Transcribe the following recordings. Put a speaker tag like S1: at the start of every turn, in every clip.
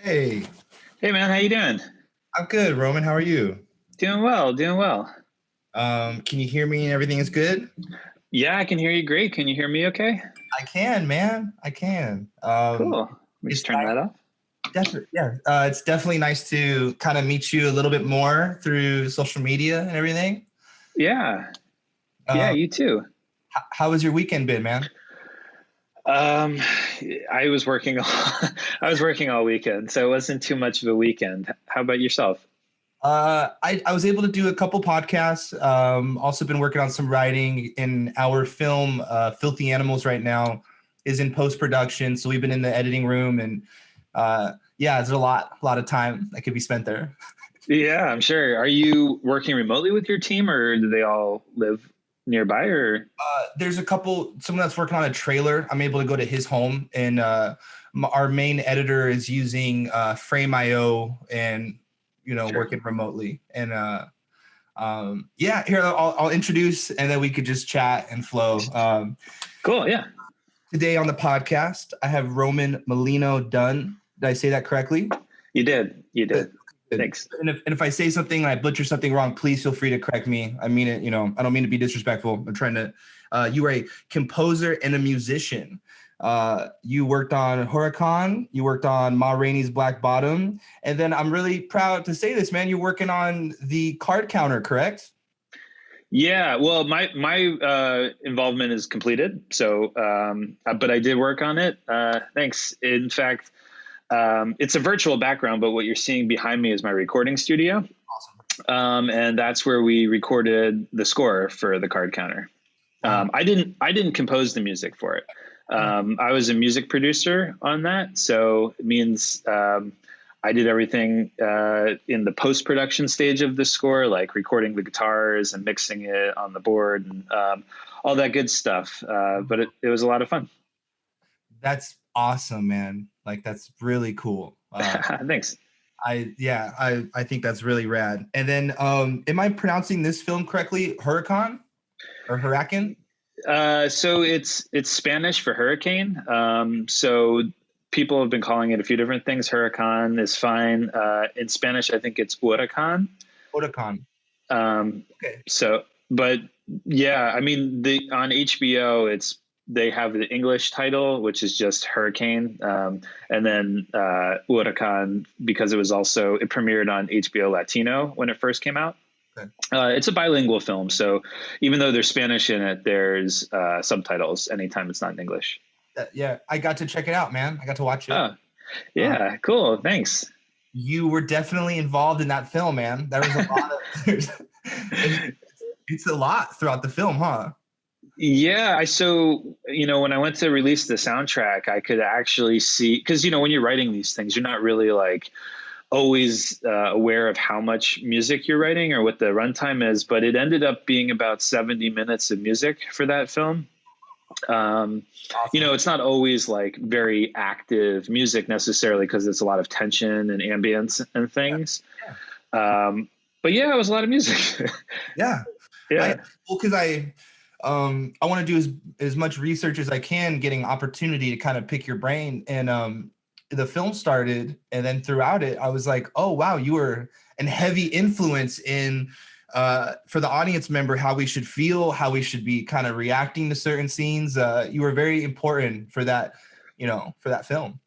S1: Hey,
S2: Hey man, how you doing?
S1: I'm good, Roman. How are you?
S2: Doing well, doing well.
S1: Can you hear me and everything is good?
S2: Yeah, I can hear you great. Can you hear me okay?
S1: I can, man. I can.
S2: Cool. Let me just
S1: It's
S2: turn that off.
S1: definitely, yeah. It's definitely nice to kind of meet you a little bit more through social media and everything.
S2: Yeah. Yeah,
S1: Um,
S2: you too.
S1: how has your weekend been, man?
S2: Um, I was working all, I was working all weekend, so it wasn't too much of a weekend. How about yourself?
S1: I was able to do a couple podcasts. Also been working on some writing in our film, Filthy Animals right now is in post production. So we've been in the editing room and yeah, there's a lot of time that could be spent there.
S2: Yeah, I'm sure. Are you working remotely with your team or do they all live nearby or
S1: There's someone that's working on a trailer. I'm able to go to his home, and our main editor is using Frame.io and
S2: sure.
S1: working remotely. And yeah, here I'll introduce, and then we could just chat and flow.
S2: Cool, yeah.
S1: Today on the podcast, I have Roman Molino Dunn. Did I say that correctly?
S2: You did. You
S1: Good.
S2: did.
S1: Good.
S2: Thanks.
S1: And if I say something and I butcher something wrong, please feel free to correct me. I mean it, I don't mean to be disrespectful. I'm trying to, you are a composer and a musician. You worked on Huracan, you worked on Ma Rainey's Black Bottom, and then I'm really proud to say this, man, you're working on the card counter, correct?
S2: Yeah, well, my involvement is completed. So, but I did work on it. Thanks. In fact, it's a virtual background, but what you're seeing behind me is my recording studio,
S1: Awesome.
S2: and that's where we recorded the score for the card counter.
S1: Wow.
S2: I didn't compose the music for it.
S1: Yeah.
S2: I was a music producer on that, so it means I did everything in the post production stage of the score, like recording the guitars and mixing it on the board and all that good stuff. But it was a lot of fun.
S1: That's awesome, man. Like that's really cool.
S2: Thanks.
S1: I think that's really rad. And then am I pronouncing this film correctly? Huracan or Huracan?
S2: So it's Spanish for hurricane. So people have been calling it a few different things. Huracan is fine. In Spanish, I think it's huracan.
S1: Huracan.
S2: Um,
S1: Okay.
S2: so, but yeah, I mean, the on HBO, they have the English title, which is just Hurricane, and then Huracan because it premiered on HBO Latino when it first came out.
S1: Okay.
S2: It's a bilingual film, so even though there's Spanish in it, there's subtitles anytime it's not in English.
S1: Yeah, I got to check it out, man. I got to watch it.
S2: Oh,
S1: Uh,
S2: yeah, cool. Thanks.
S1: you were definitely involved in that film, man. There was a lot of it's a lot throughout the film, huh?
S2: Yeah, when I went to release the soundtrack, I could actually see because when you're writing these things, you're not really like always aware of how much music you're writing or what the runtime is, but it ended up being about 70 minutes of music for that film. Um,
S1: Awesome.
S2: it's not always like very active music necessarily because it's a lot of tension and ambience and
S1: Yeah,
S2: things.
S1: yeah,
S2: Um, but yeah, it was a lot of music.
S1: yeah. I
S2: Yeah.
S1: well, because I want to do as much research as I can, getting opportunity to kind of pick your brain. And the film started, and then throughout it, I was like, oh wow, you were an heavy influence in for the audience member how we should feel, how we should be kind of reacting to certain scenes. You were very important for that, for that film.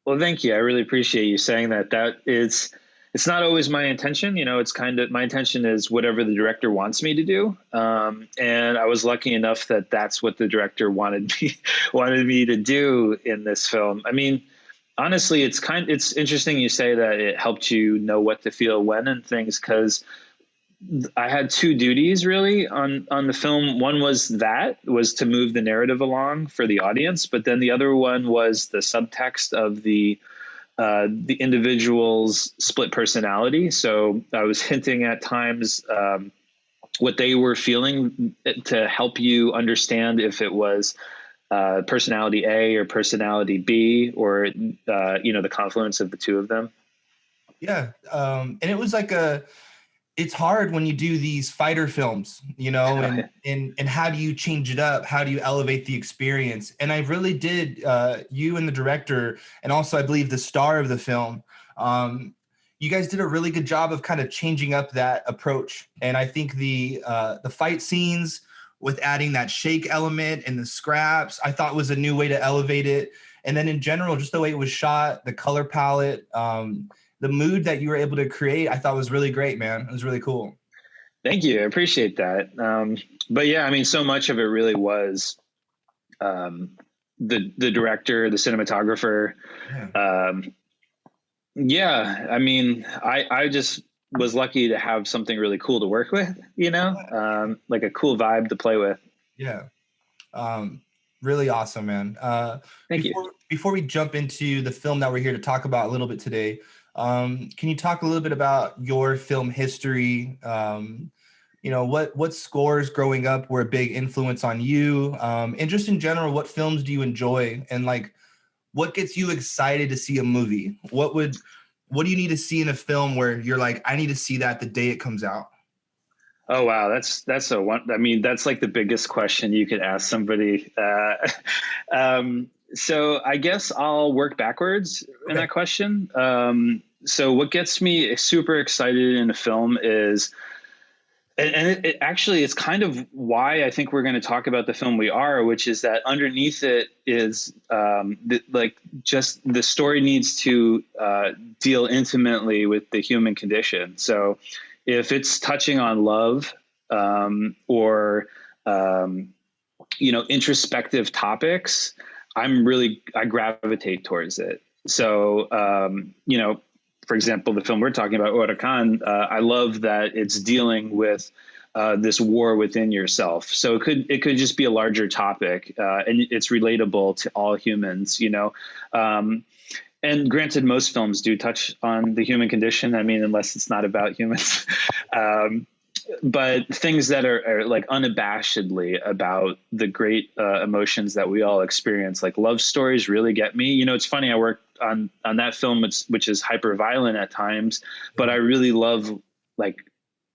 S2: Well, thank you. I really appreciate you saying that. It's not always my intention. It's kind of my intention is whatever the director wants me to do. And I was lucky enough that that's what the director wanted me wanted me to do in this film. I mean, honestly, it's interesting you say that it helped you know what to feel when and things because I had two duties really on the film. One was to move the narrative along for the audience, but then the other one was the subtext of the individual's split personality. So I was hinting at times what they were feeling to help you understand if it was personality A or personality B, or the confluence of the two of them.
S1: Yeah, and it was like it's hard when you do these fighter films, you know, and how do you change it up? How do you elevate the experience? And I really did, you and the director, and also I believe the star of the film, you guys did a really good job of kind of changing up that approach. And I think the fight scenes with adding that shake element and the scraps, I thought was a new way to elevate it. And then in general, just the way it was shot, the color palette, the mood that you were able to create, I thought was really great, man. It was really cool.
S2: Thank you. I appreciate that. But yeah, I mean, so much of it really was the director, the cinematographer.
S1: Yeah.
S2: Yeah, I mean, I just was lucky to have something really cool to work with, you know, like a cool vibe to play with.
S1: Yeah. Really awesome, man.
S2: Thank you.
S1: Before we jump into the film that we're here to talk about a little bit today, can you talk a little bit about your film history? You know, what scores growing up were a big influence on you? And just in general, what films do you enjoy? And like, what gets you excited to see a movie? What do you need to see in a film where you're like, I need to see that the day it comes out?
S2: Oh wow, that's a one. I mean, that's like the biggest question you could ask somebody. So I guess I'll work backwards in
S1: Okay.
S2: that question. So what gets me super excited in a film is, and it actually, it's kind of why I think we're going to talk about the film we are, which is that underneath it is like just the story needs to deal intimately with the human condition. So if it's touching on love or you know, introspective topics, I gravitate towards it. So you know, for example, the film we're talking about, Huracan, I love that it's dealing with this war within yourself. So it could just be a larger topic, and it's relatable to all humans, you know. And granted, most films do touch on the human condition. I mean, unless it's not about humans. But things that are like unabashedly about the great emotions that we all experience, like love stories, really get me. You know, it's funny. I worked on that film, which is hyper violent at times, but I really love like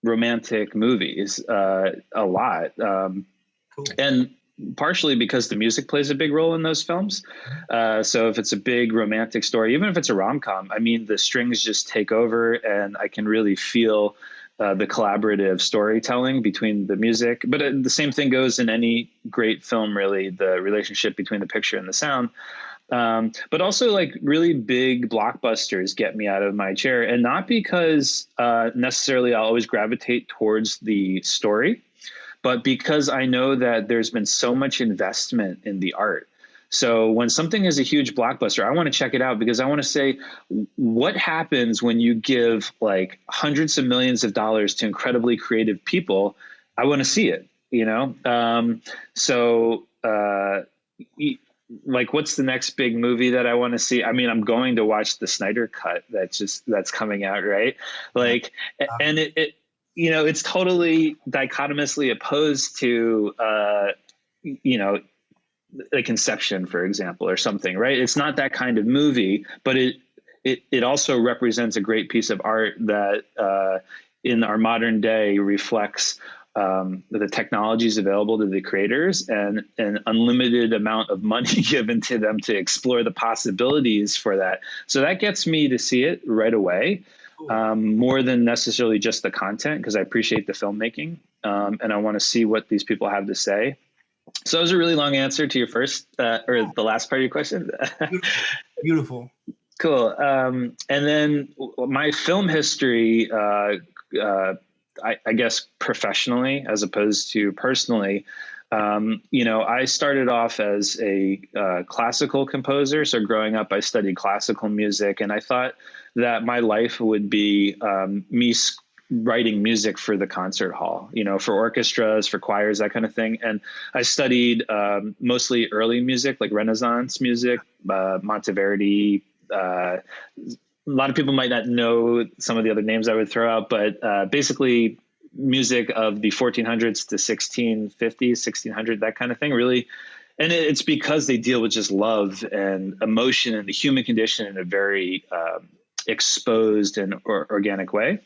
S2: romantic movies a lot,
S1: Cool.
S2: and partially because the music plays a big role in those films. So if it's a big romantic story, even if it's a rom-com, I mean, the strings just take over, and I can really feel the collaborative storytelling between the music. But the same thing goes in any great film, really, the relationship between the picture and the sound. But also like really big blockbusters get me out of my chair, and not because necessarily I'll always gravitate towards the story, but because I know that there's been so much investment in the art. So when something is a huge blockbuster, I want to check it out because I want to say, what happens when you give like hundreds of millions of dollars to incredibly creative people? I want to see it, you know? Like, what's the next big movie that I want to see? I mean, I'm going to watch the Snyder Cut that's coming out, right? Like, and it you know, it's totally dichotomously opposed to, you know, like Inception, for example, or something, right? It's not that kind of movie, but it also represents a great piece of art that in our modern day reflects the technologies available to the creators and an unlimited amount of money given to them to explore the possibilities for that. So that gets me to see it right away, more than necessarily just the content, because I appreciate the filmmaking and I want to see what these people have to say. So it was a really long answer to your first or the last part of your question.
S1: Beautiful.
S2: Cool. And then my film history, I guess professionally as opposed to personally, you know, I started off as a classical composer. So growing up, I studied classical music, and I thought that my life would be me writing music for the concert hall, you know, for orchestras, for choirs, that kind of thing. And I studied mostly early music, like Renaissance music, Monteverdi. A lot of people might not know some of the other names I would throw out, but basically music of the 1400s to 1650s, 1600, that kind of thing, really. And it's because they deal with just love and emotion and the human condition in a very exposed and organic way.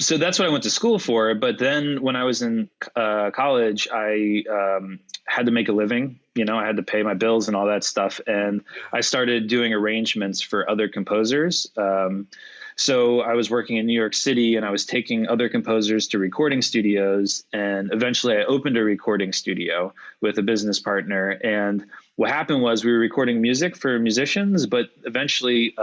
S2: So that's what I went to school for. But then when I was in college, I had to make a living. You know, I had to pay my bills and all that stuff. And I started doing arrangements for other composers. So I was working in New York City, and I was taking other composers to recording studios. And eventually I opened a recording studio with a business partner. And what happened was we were recording music for musicians, but eventually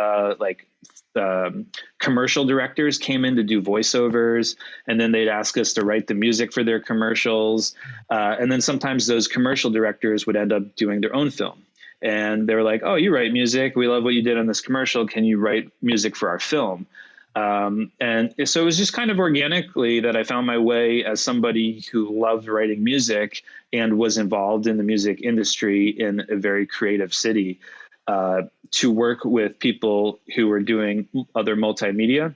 S2: commercial directors came in to do voiceovers, and then they'd ask us to write the music for their commercials. And then sometimes those commercial directors would end up doing their own film. And they were like, "Oh, you write music. We love what you did on this commercial. Can you write music for our film?" And so it was just kind of organically that I found my way as somebody who loved writing music and was involved in the music industry in a very creative city, to work with people who were doing other multimedia.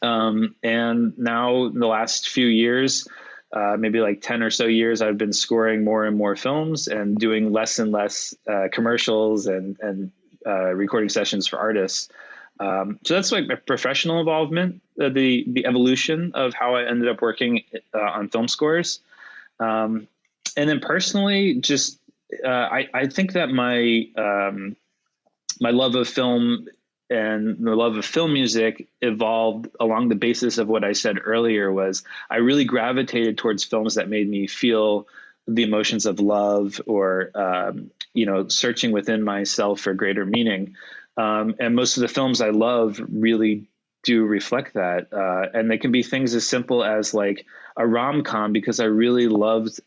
S2: And now in the last few years, maybe like 10 or so years, I've been scoring more and more films and doing less and less commercials and recording sessions for artists. So that's like my professional involvement, the evolution of how I ended up working on film scores. And then personally, just I think that my love of film and the love of film music evolved along the basis of what I said earlier. Was I really gravitated towards films that made me feel the emotions of love, or searching within myself for greater meaning. And most of the films I love really do reflect that. And they can be things as simple as like a rom-com, because I really loved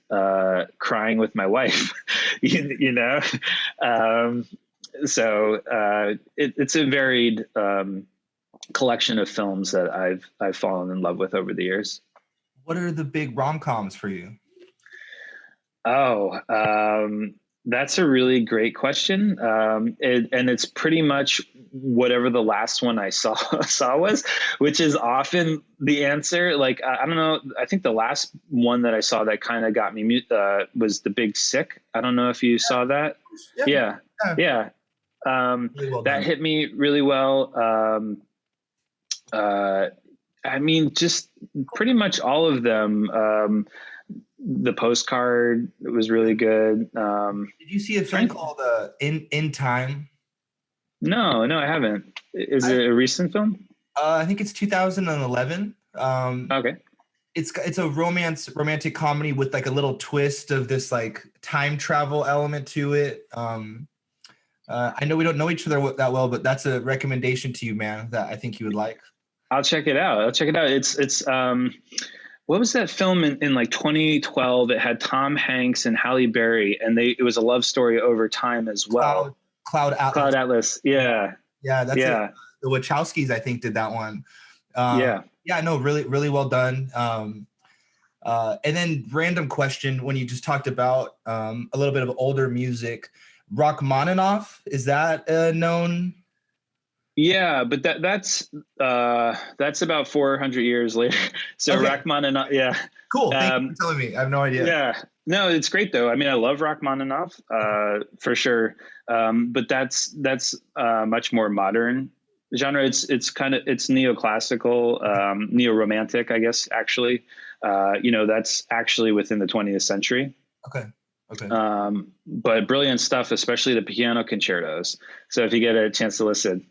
S2: crying with my wife, you know? So it's a varied collection of films that I've fallen in love with over the years.
S1: What are the big rom-coms for you?
S2: Oh, that's a really great question. And it's pretty much whatever the last one I saw was, which is often the answer. Like, I don't know. I think the last one that I saw that kind of got me was The Big Sick. I don't know if you saw that. Yeah. Really well that hit me really well. I mean, just pretty much all of them. The Postcard was really good.
S1: Did you see a film called In Time?
S2: No, I haven't. Is it a recent film?
S1: I think it's 2011.
S2: Okay.
S1: It's a romantic comedy with like a little twist of this like time travel element to it. I know we don't know each other that well, but that's a recommendation to you, man, that I think you would like.
S2: I'll check it out. It's what was that film in like 2012? It had Tom Hanks and Halle Berry, and it was a love story over time as well.
S1: Cloud Atlas.
S2: Cloud Atlas. Yeah.
S1: That's it. The Wachowskis, I think, did that one. No, really, really well done. And then random question, when you just talked about a little bit of older music, Rachmaninoff, is that known?
S2: Yeah, but that's about 400 years later. So okay. Rachmaninoff, yeah.
S1: Cool. Thank you for telling me. I have no idea.
S2: Yeah. No, it's great though. I mean, I love Rachmaninoff for sure. But that's much more modern genre. It's neoclassical, neo-romantic, I guess, actually. That's actually within the 20th century.
S1: Okay.
S2: But brilliant stuff, especially the piano concertos. So if you get a chance to listen.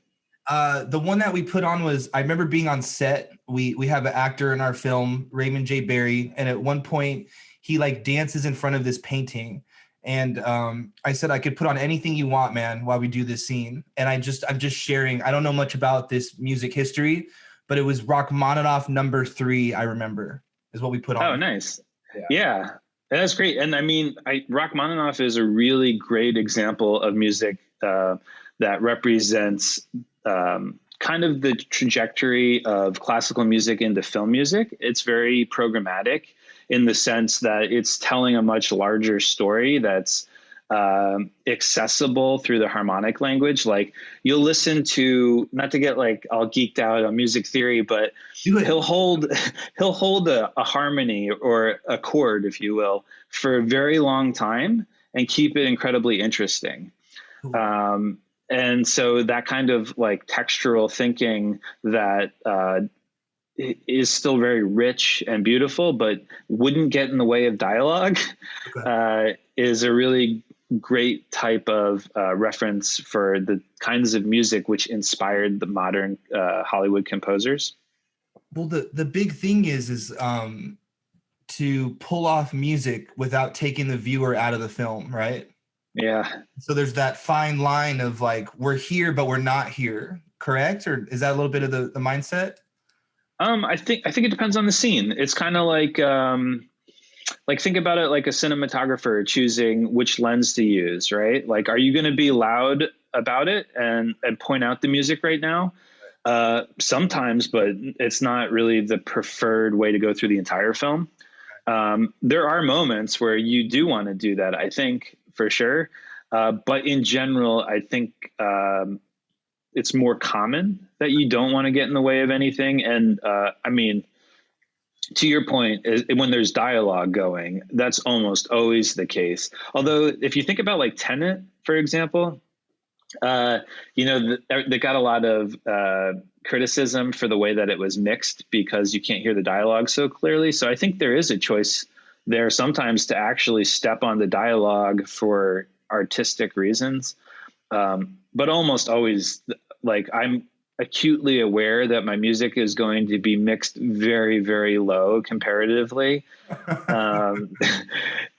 S1: The one that we put on was, I remember being on set. We have an actor in our film, Raymond J. Barry, and at one point he like dances in front of this painting. And I said I could put on anything you want, man, while we do this scene. And I'm just sharing. I don't know much about this music history, but it was Rachmaninoff number 3, I remember, is what we put on.
S2: Oh, nice. Yeah. That's great. And I mean, Rachmaninoff is a really great example of music that represents kind of the trajectory of classical music into film music. It's very programmatic in the sense that it's telling a much larger story that's accessible through the harmonic language. Like, you'll listen to, not to get like all geeked out on music theory, but he'll hold a harmony or a chord, if you will, for a very long time and keep it incredibly interesting. And so that kind of like textural thinking that is still very rich and beautiful, but wouldn't get in the way of dialogue,
S1: Okay.
S2: is a really great type of reference for the kinds of music which inspired the modern Hollywood composers.
S1: Well, the big thing is to pull off music without taking the viewer out of the film, right?
S2: Yeah.
S1: So there's that fine line of like we're here but we're not here, correct? Or is that a little bit of the mindset?
S2: I think it depends on the scene. It's kind of like think about it like a cinematographer choosing which lens to use, right? Like, are you going to be loud about it and point out the music right now? Sometimes, but it's not really the preferred way to go through the entire film. There are moments where you do want to do that, I think, for sure. But in general, I think it's more common that you don't want to get in the way of anything. And I mean, to your point, when there's dialogue going, that's almost always the case. Although, if you think about like Tenet, for example, they got a lot of criticism for the way that it was mixed because you can't hear the dialogue so clearly. So I think there is a choice there sometimes to actually step on the dialogue for artistic reasons. But almost always, like, I'm acutely aware that my music is going to be mixed very, very low comparatively. Um,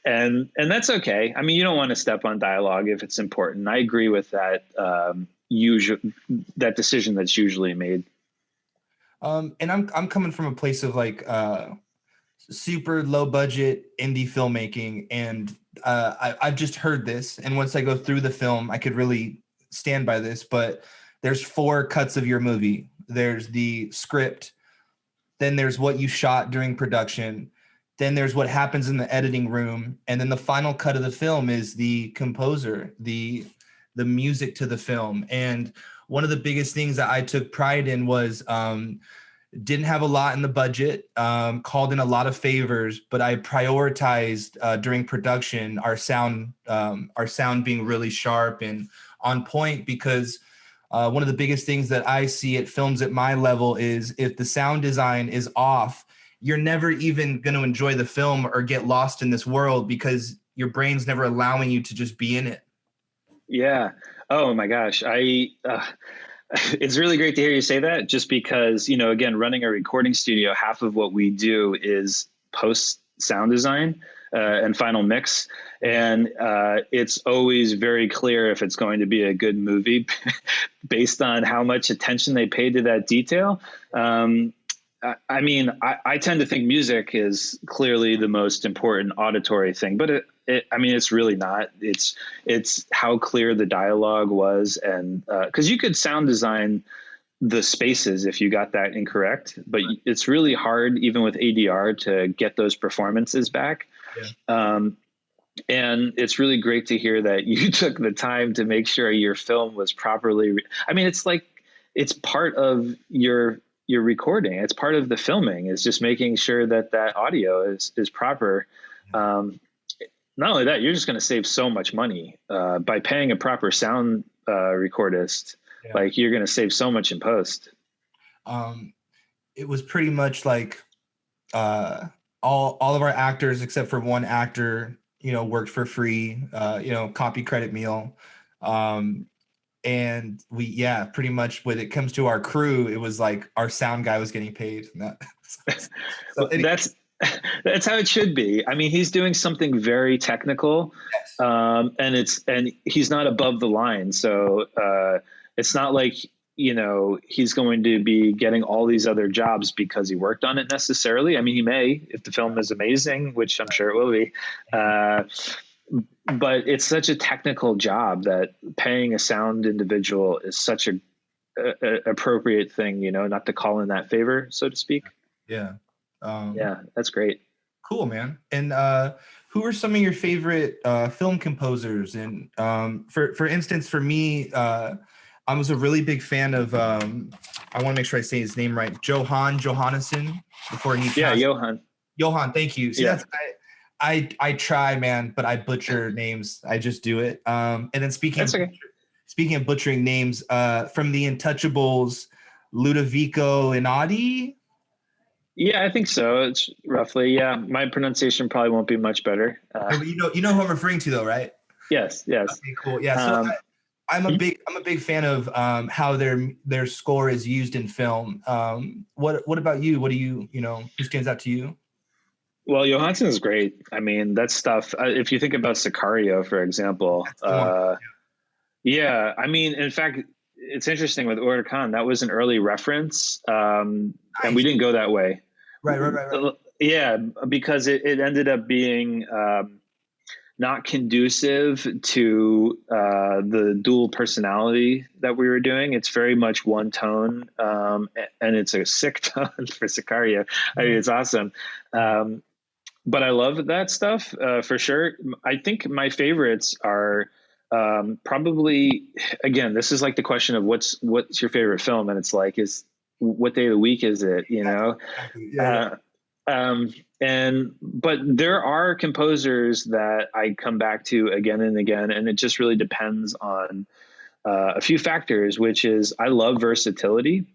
S2: and that's okay. I mean, you don't want to step on dialogue if it's important. I agree with that. That decision that's usually made.
S1: And I'm coming from a place of like super low budget indie filmmaking, and I've just heard this, and once I go through the film, I could really stand by this. But there's 4 cuts of your movie. There's the script, then there's what you shot during production, then there's what happens in the editing room, and then the final cut of the film is the composer, the music to the film. And one of the biggest things that I took pride in was didn't have a lot in the budget, called in a lot of favors, but I prioritized during production our sound being really sharp and on point, because one of the biggest things that I see at films at my level is if the sound design is off, you're never even going to enjoy the film or get lost in this world because your brain's never allowing you to just be in it.
S2: Yeah. Oh my gosh. It's really great to hear you say that, just because, again, running a recording studio, half of what we do is post sound design and final mix. And it's always very clear if it's going to be a good movie based on how much attention they paid to that detail. I mean, I tend to think music is clearly the most important auditory thing, but it's really not. It's how clear the dialogue was, and because you could sound design the spaces if you got that incorrect, but it's really hard, even with ADR, to get those performances back. Yeah. And it's really great to hear that you took the time to make sure your film was properly. I mean, it's like it's part of your recording. It's part of the filming. Is just making sure that audio is proper. Not only that, you're just going to save so much money by paying a proper sound recordist. Yeah. Like, you're going to save so much in post.
S1: It was pretty much like all of our actors except for one actor, worked for free. Copy credit meal. And we, pretty much when it comes to our crew, it was like our sound guy was getting paid.
S2: So that's how it should be. I mean, he's doing something very technical, yes. And he's not above the line. So it's not like, he's going to be getting all these other jobs because he worked on it necessarily. I mean, he may, if the film is amazing, which I'm sure it will be. But it's such a technical job that paying a sound individual is such a appropriate thing, not to call in that favor, so to speak.
S1: Yeah.
S2: Yeah, that's great.
S1: Cool, man. And who are some of your favorite film composers? And for instance, for me, I was a really big fan of, I want to make sure I say his name right, Johan Johannesson before he passed.
S2: Yeah, Johan,
S1: thank you. See, yeah. I try, man, but I butcher names. I just do it. And then speaking speaking of butchering names, from the Untouchables, Ludovico Einaudi.
S2: Yeah, I think so. It's roughly, yeah. My pronunciation probably won't be much better.
S1: You know who I'm referring to though, right?
S2: Yes, yes.
S1: Okay, cool. Yeah. So
S2: Um,
S1: I'm a big fan of how their score is used in film. What about you? What do you know who stands out to you?
S2: well, Johansson is great. I mean, that stuff. If you think about Sicario, for example,
S1: That's the one.
S2: yeah. I mean, in fact, it's interesting with Ur Khan. That was an early reference, and we
S1: Nice.
S2: didn't go that way.
S1: Right.
S2: Yeah, because it ended up being not conducive to the dual personality that we were doing. It's very much one tone, and it's a sick tone for Sicario. I mean, it's awesome. But I love that stuff for sure. I think my favorites are probably, again, this is like the question of what's your favorite film, and it's like, is what day of the week is it? You know.
S1: Exactly. Yeah.
S2: And but there are composers that I come back to again and again, and it just really depends on a few factors, which is I love versatility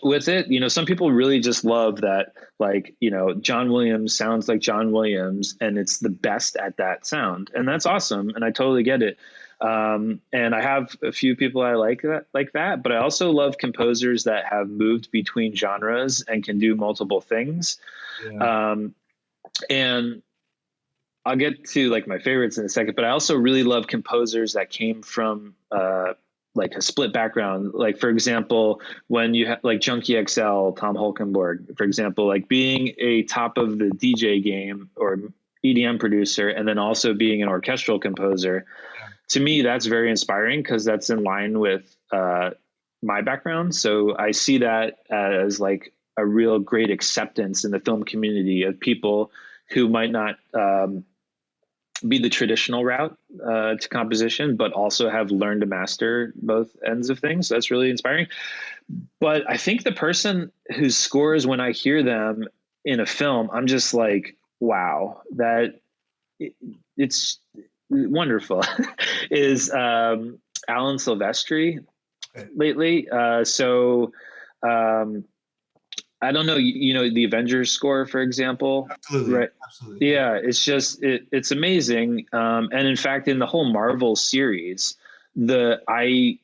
S2: with it. You know, some people really just love that, like, you know, John Williams sounds like John Williams and it's the best at that sound. And that's awesome. And I totally get it. And I have a few people I like that, but I also love composers that have moved between genres and can do multiple things.
S1: Yeah.
S2: And I'll get to like my favorites in a second, but I also really love composers that came from, like a split background. Like, for example, when you have like Junkie XL, Tom Holkenborg, for example, like being a top of the DJ game or EDM producer, and then also being an orchestral composer, to me, that's very inspiring because that's in line with my background. So I see that as like a real great acceptance in the film community of people who might not be the traditional route to composition, but also have learned to master both ends of things. So that's really inspiring. But I think the person whose scores, when I hear them in a film, I'm just like, wow, it's wonderful, is Alan Silvestri lately. I don't know, you know, the Avengers score, for example,
S1: Absolutely.
S2: right?
S1: Absolutely.
S2: Yeah, it's just it's amazing. And in fact, in the whole Marvel series, I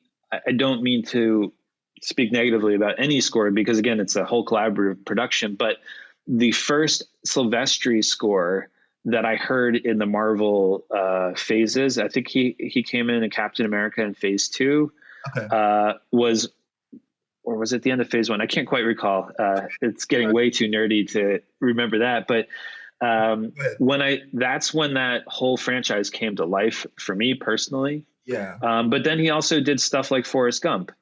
S2: don't mean to speak negatively about any score because again, it's a whole collaborative production. But the first Silvestri score that I heard in the Marvel phases, I think he came in Captain America in Phase 2,
S1: Okay.
S2: was, or was it the end of Phase 1? I can't quite recall. It's getting way too nerdy to remember that. But that's when that whole franchise came to life for me personally.
S1: Yeah.
S2: But then he also did stuff like Forrest Gump.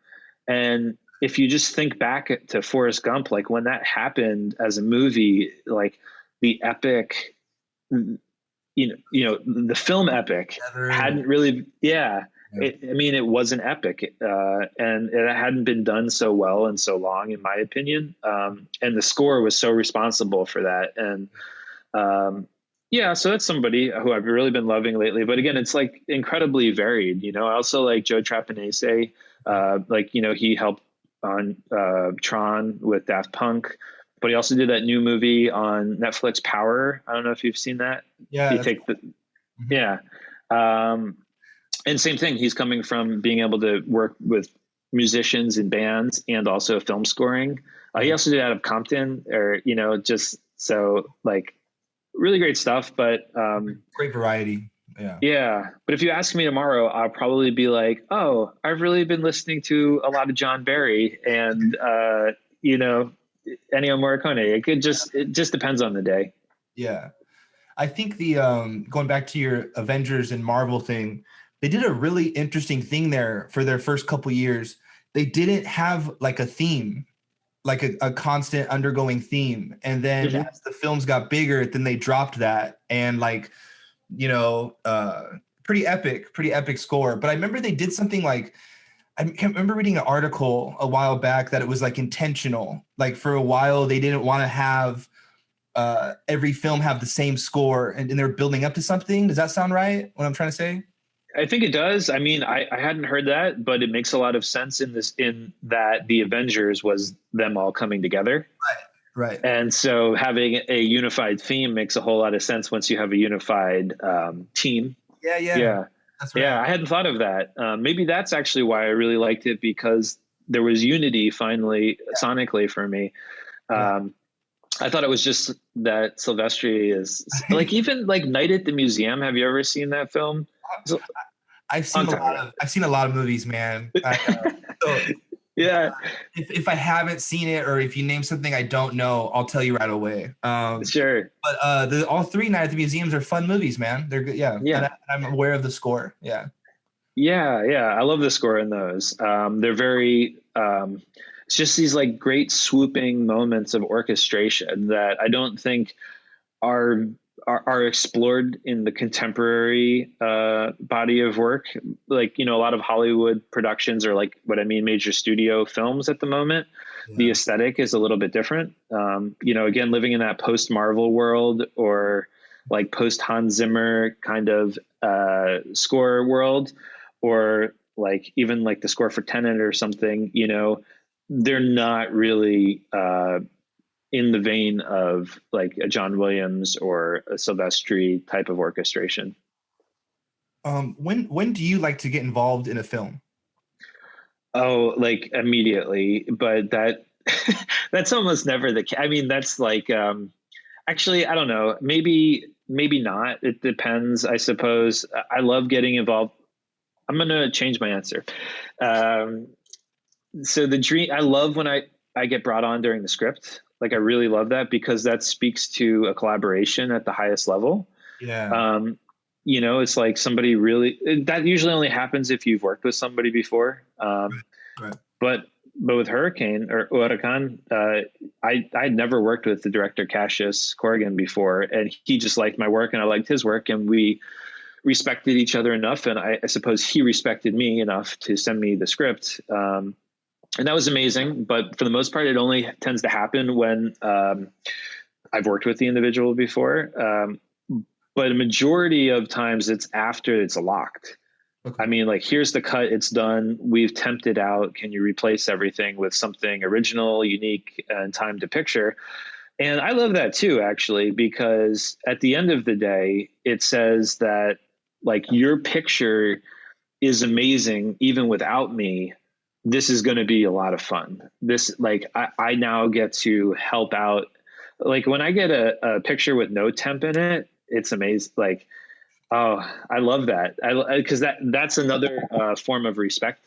S2: And if you just think back to Forrest Gump, like when that happened as a movie, like the epic, you know, the film epic hadn't really, yeah. I mean, it was an epic, and it hadn't been done so well in so long, in my opinion. And the score was so responsible for that. And yeah, so that's somebody who I've really been loving lately. But again, it's like incredibly varied. You know, I also like Joe Trapanese. Like, you know, he helped on Tron with Daft Punk, but he also did that new movie on Netflix, Power. I don't know if you've seen that.
S1: Yeah.
S2: Yeah. And same thing, he's coming from being able to work with musicians and bands and also film scoring. He also did Out of Compton, or, you know, just so like really great stuff. But
S1: great variety.
S2: Yeah. But if you ask me tomorrow, I'll probably be like, oh, I've really been listening to a lot of John Barry and, you know, Ennio Morricone. It just depends on the day.
S1: Yeah. I think the going back to your Avengers and Marvel thing, they did a really interesting thing there for their first couple years. They didn't have like a theme, like a constant undergoing theme. And then as the films got bigger, then they dropped that and like, you know, pretty epic score. But I remember they did something like, I can't remember reading an article a while back that it was like intentional. Like for a while, they didn't want to have every film have the same score and they're building up to something. Does that sound right? What I'm trying to say?
S2: I think it does. I mean, I hadn't heard that, but it makes a lot of sense in this, in that the Avengers was them all coming together.
S1: Right.
S2: And so having a unified theme makes a whole lot of sense once you have a unified team.
S1: Yeah, yeah.
S2: Yeah.
S1: That's
S2: Yeah.
S1: right.
S2: I hadn't thought of that. Maybe that's actually why I really liked it, because there was unity finally sonically for me.
S1: Yeah.
S2: Um, I thought it was just that Silvestri is like, even like Night at the Museum. Have you ever seen that film? It's a
S1: I've seen
S2: long
S1: a
S2: time
S1: lot
S2: ago.
S1: of movies, man. So
S2: Yeah,
S1: if I haven't seen it, or if you name something I don't know, I'll tell you right away.
S2: sure.
S1: But the all three Night at the Museums are fun movies, man. They're good, yeah. And
S2: Yeah.
S1: I'm aware of the score. Yeah.
S2: Yeah, yeah, I love the score in those. They're very, it's just these like great swooping moments of orchestration that I don't think are are explored in the contemporary body of work. Like, you know, a lot of Hollywood productions, or like what I mean, major studio films at the moment. The
S1: Yeah.
S2: aesthetic is a little bit different. You know, again, living in that post Marvel world, or like post Hans Zimmer kind of score world, or like even like the score for Tenet or something. You know, they're not really in the vein of like a John Williams or a Silvestri type of orchestration.
S1: When do you like to get involved in a film?
S2: Oh, like immediately, but that that's almost never the case. I mean, that's like actually, I don't know. Maybe not. It depends, I suppose. I love getting involved. I'm gonna change my answer. Um, so the dream, I love when I get brought on during the script. Like I really love that, because that speaks to a collaboration at the highest level.
S1: Yeah.
S2: Um, you know, it's like somebody really, that usually only happens if you've worked with somebody before.
S1: Right.
S2: But with Hurricane or Huracan, I'd never worked with the director Cassius Corrigan before, and he just liked my work and I liked his work, and we respected each other enough, and I suppose he respected me enough to send me the script. And that was amazing. But for the most part, it only tends to happen when I've worked with the individual before. But a majority of times it's after it's locked.
S1: Okay.
S2: I mean, like, here's the cut, it's done. We've temped it out. Can you replace everything with something original, unique, and time to picture? And I love that too, actually, because at the end of the day, it says that like your picture is amazing even without me. This is going to be a lot of fun. This, like, I now get to help out. Like when I get a picture with no temp in it, it's amazing. Like, oh, I love that. Because that's another form of respect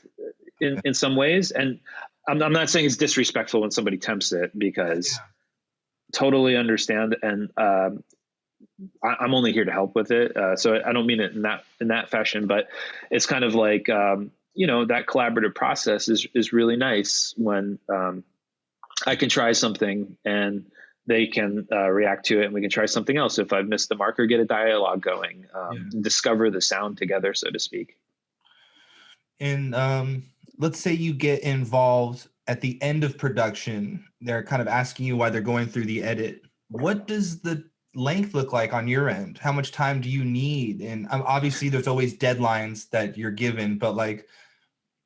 S2: in some ways. And I'm not saying it's disrespectful when somebody tempts it, because totally understand. And I'm only here to help with it. So I don't mean it in that fashion, but it's kind of like, you know, that collaborative process is really nice when I can try something and they can react to it, and we can try something else. If I've missed the mark, or get a dialogue going, discover the sound together, so to speak.
S1: And let's say you get involved at the end of production. They're kind of asking you why they're going through the edit. What does the length look like on your end? How much time do you need? And obviously there's always deadlines that you're given, but like,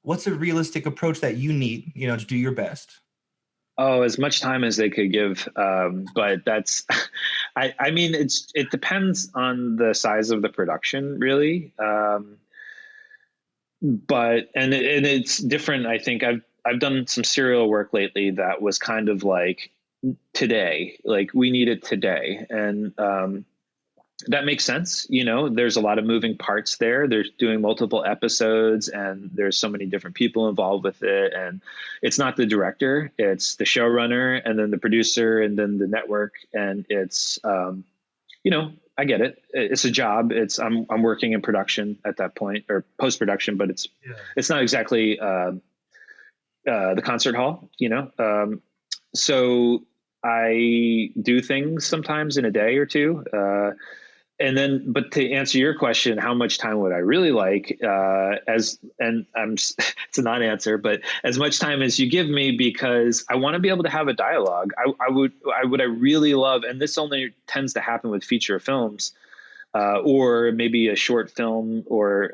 S1: what's a realistic approach that you need, you know, to do your best?
S2: Oh, as much time as they could give. But that's, I mean, it depends on the size of the production, really. But and it's different. I think I've done some serial work lately that was kind of like today, like we need it today, and that makes sense. You know, there's a lot of moving parts there. There's doing multiple episodes, and there's so many different people involved with it. And it's not the director, it's the showrunner, and then the producer, and then the network. And it's, you know, I get it. It's a job. I'm working in production at that point, or post production, but it's not exactly the concert hall, you know. So I do things sometimes in a day or two. And then, but to answer your question, how much time would I really like? It's a non-answer, but as much time as you give me, because I want to be able to have a dialogue. I really love, and this only tends to happen with feature films. or maybe a short film or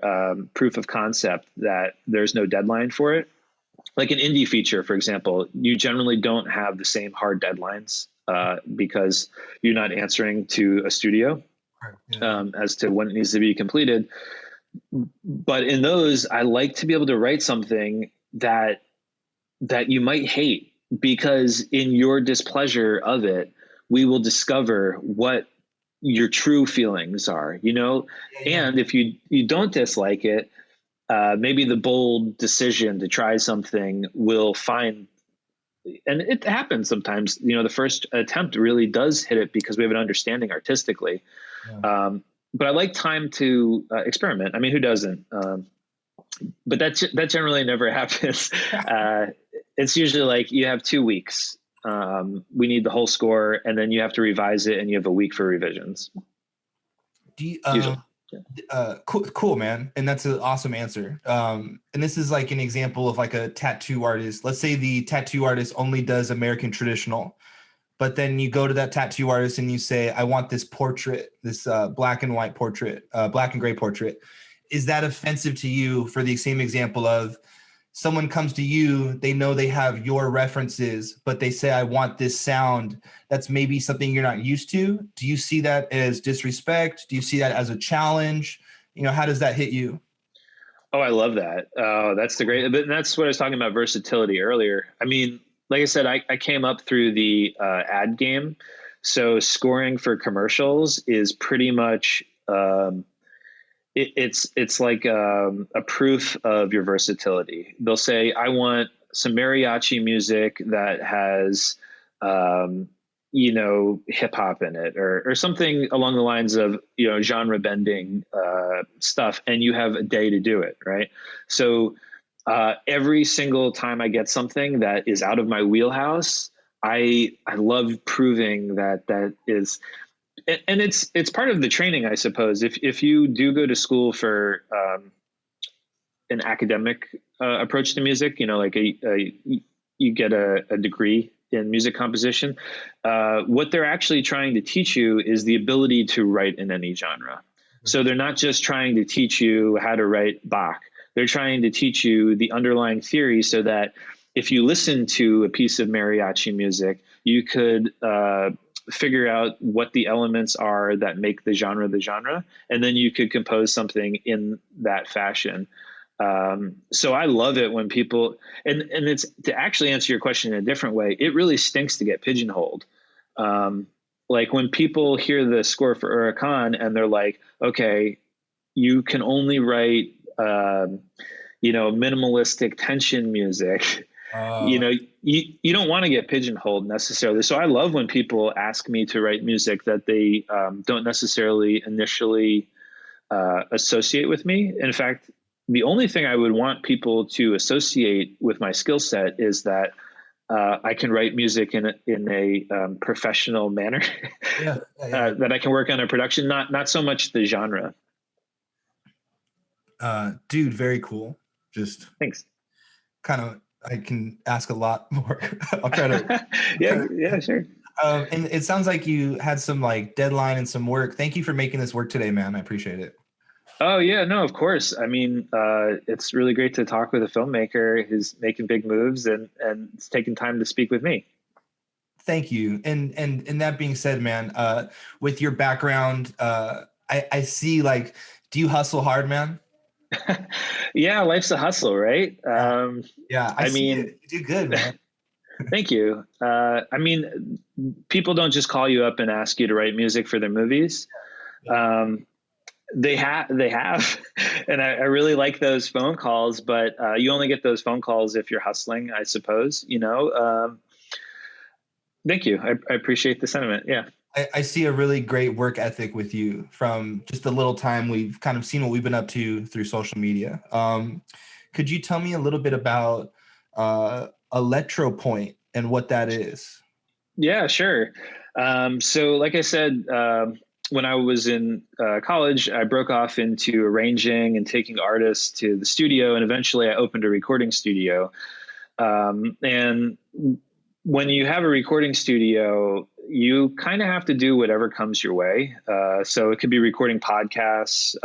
S2: proof of concept that there's no deadline for it. Like an indie feature, for example, you generally don't have the same hard deadlines because you're not answering to a studio as to when it needs to be completed. But in those, I like to be able to write something that you might hate, because in your displeasure of it, we will discover what your true feelings are, you know? And if you don't dislike it, maybe the bold decision to try something will find, and it happens sometimes, you know, the first attempt really does hit it because we have an understanding artistically. But I like time to experiment. I mean, who doesn't? But that generally never happens. It's usually like you have 2 weeks. We need the whole score, and then you have to revise it, and you have a week for revisions.
S1: Cool, man. And that's an awesome answer. And this is like an example of like a tattoo artist. Let's say the tattoo artist only does American traditional, but then you go to that tattoo artist and you say, I want this portrait, this black and white portrait, black and gray portrait. Is that offensive to you for the same example of someone comes to you, they know they have your references, but they say, I want this sound that's maybe something you're not used to? Do you see that as disrespect? Do you see that as a challenge? You know, how does that hit you?
S2: Oh, I love that. That's the great, but that's what I was talking about, versatility earlier. I mean, like I said, I came up through the ad game. So scoring for commercials is pretty much, it's like a proof of your versatility. They'll say, I want some mariachi music that has, you know, hip hop in it, or something along the lines of, you know, genre bending stuff. And you have a day to do it. Right. So every single time I get something that is out of my wheelhouse, I love proving that is, and it's part of the training, I suppose. If you do go to school for an academic approach to music, you know, like you get a degree in music composition, what they're actually trying to teach you is the ability to write in any genre. So they're not just trying to teach you how to write Bach. They're trying to teach you the underlying theory so that if you listen to a piece of mariachi music, you could figure out what the elements are that make the genre, and then you could compose something in that fashion. So I love it when people, and it's, to actually answer your question in a different way, it really stinks to get pigeonholed. Like when people hear the score for Huracan and they're like, okay, you can only write, you know, minimalistic tension music. You know, you don't want to get pigeonholed necessarily. So I love when people ask me to write music that they don't necessarily initially associate with me. In fact, the only thing I would want people to associate with my skill set is that I can write music in a professional manner, that I can work on a production, not so much the genre.
S1: Dude, very cool. Just
S2: Thanks.
S1: kind of, I can ask a lot more. I'll try to.
S2: Yeah, sure.
S1: And it sounds like you had some like deadline and some work. Thank you for making this work today, man. I appreciate it.
S2: Oh yeah, no, of course. I mean, it's really great to talk with a filmmaker who's making big moves and it's taking time to speak with me.
S1: Thank you. And that being said, man, with your background, I see, like, do you hustle hard, man?
S2: Yeah, life's a hustle, right?
S1: Yeah, I mean, it. You do good, man.
S2: Thank you. I mean, people don't just call you up and ask you to write music for their movies. They have, and I really like those phone calls, but you only get those phone calls if you're hustling, I suppose, you know. Thank you. I appreciate the sentiment. Yeah.
S1: I see a really great work ethic with you from just the little time we've kind of seen what we've been up to through social media. Could you tell me a little bit about ElectroPoint and what that is?
S2: Yeah, sure. So like I said, when I was in college, I broke off into arranging and taking artists to the studio, and eventually I opened a recording studio. And when you have a recording studio, you kind of have to do whatever comes your way. So it could be recording podcasts,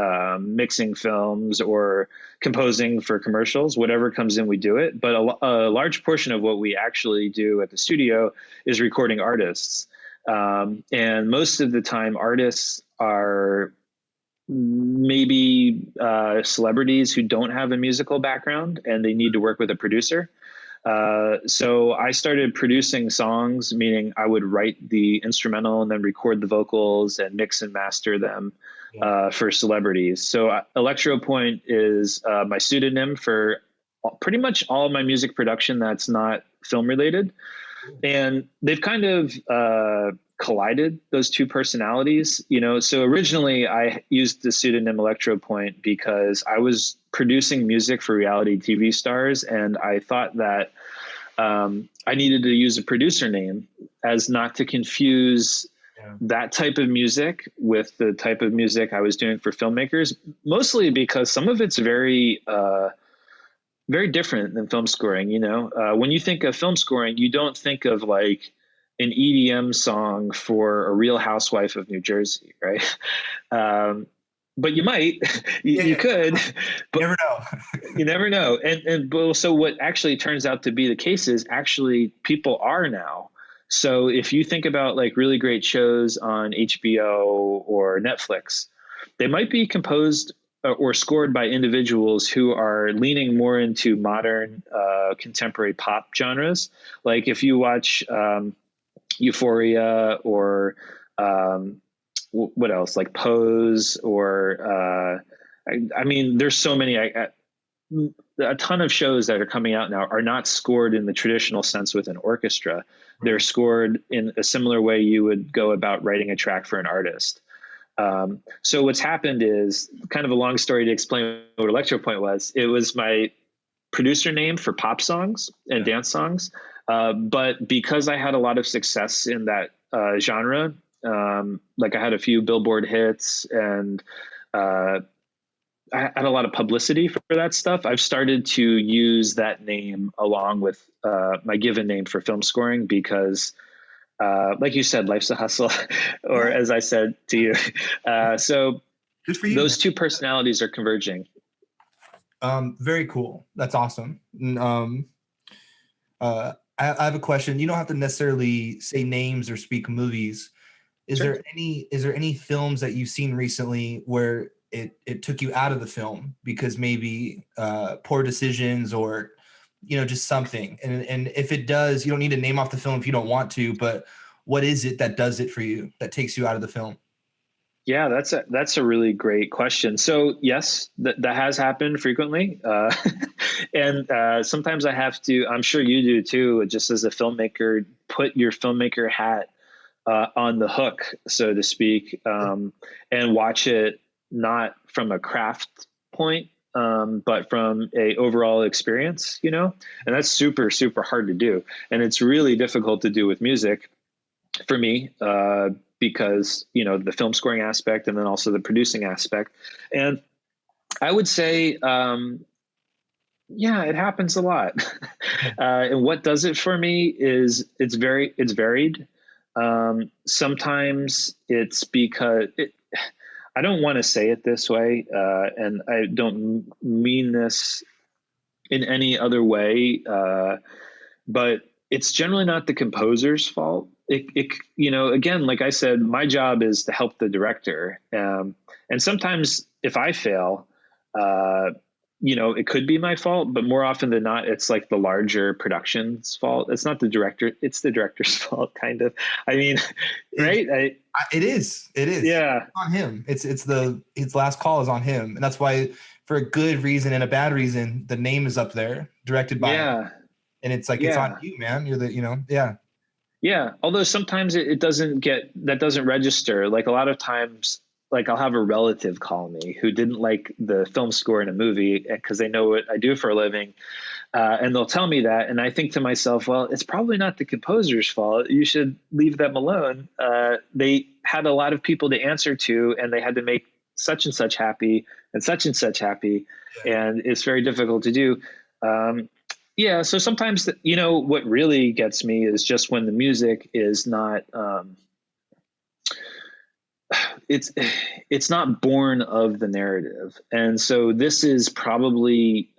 S2: mixing films, or composing for commercials. Whatever comes in, we do it. But a large portion of what we actually do at the studio is recording artists. And most of the time, artists are maybe celebrities who don't have a musical background and they need to work with a producer. So I started producing songs, meaning I would write the instrumental and then record the vocals and mix and master them for celebrities. So Electropoint is my pseudonym for pretty much all of my music production that's not film related. And they've kind of collided, those two personalities, you know. So originally I used the pseudonym Electropoint because I was producing music for reality TV stars, and I thought that I needed to use a producer name as not to confuse that type of music with the type of music I was doing for filmmakers, mostly because some of it's very different than film scoring. You know, when you think of film scoring, you don't think of like an EDM song for a Real Housewife of New Jersey, right? But you might, you could, but
S1: never know.
S2: You never know. And so what actually turns out to be the case is actually people are now. So if you think about like really great shows on HBO or Netflix, they might be composed or scored by individuals who are leaning more into modern contemporary pop genres. Like if you watch Euphoria or what else, like Pose, or I mean, there's so many. A ton of shows that are coming out now are not scored in the traditional sense with an orchestra. They're scored in a similar way you would go about writing a track for an artist. So what's happened is kind of a long story to explain what Electropoint was. It was my producer name for pop songs and dance songs. But because I had a lot of success in that genre, like I had a few Billboard hits and I had a lot of publicity for that stuff, I've started to use that name along with my given name for film scoring because like you said, life's a hustle, or as I said to you. So
S1: Good for you,
S2: those
S1: man.
S2: two personalities are converging.
S1: Very cool. That's awesome. I have a question. You don't have to necessarily say names or speak movies. Is
S2: Sure.
S1: there any films that you've seen recently where it took you out of the film because maybe poor decisions or just something? And if it does, you don't need to name off the film if you don't want to, but what is it that does it for you, that takes you out of the film?
S2: Yeah, that's a really great question. So yes, that has happened frequently. And sometimes I have to, I'm sure you do too, just as a filmmaker, put your filmmaker hat on the hook, so to speak, and watch it not from a craft point, but from a overall experience, and that's super, super hard to do. And it's really difficult to do with music for me, because, the film scoring aspect and then also the producing aspect. And I would say, it happens a lot. And what does it for me is it's varied. Sometimes it's because I don't want to say it this way, and I don't mean this in any other way, but it's generally not the composer's fault. Again, like I said, my job is to help the director. And sometimes if I fail, it could be my fault, but more often than not, it's like the larger production's fault. It's not the director. It's the director's fault, kind of. I mean, right?
S1: It is.
S2: Yeah.
S1: It's on him. His last call is on him. And that's why, for a good reason and a bad reason, the name is up there, directed by him. And it's like, it's on you, man. You're
S2: Yeah. Although sometimes it doesn't register. Like a lot of times, like I'll have a relative call me who didn't like the film score in a movie because they know what I do for a living. And they'll tell me that. And I think to myself, well, it's probably not the composer's fault. You should leave them alone. They had a lot of people to answer to, and they had to make such and such happy and such happy. Yeah. And it's very difficult to do. Yeah. So sometimes, you know, what really gets me is just when the music is not, it's it's not born of the narrative. And so this is probably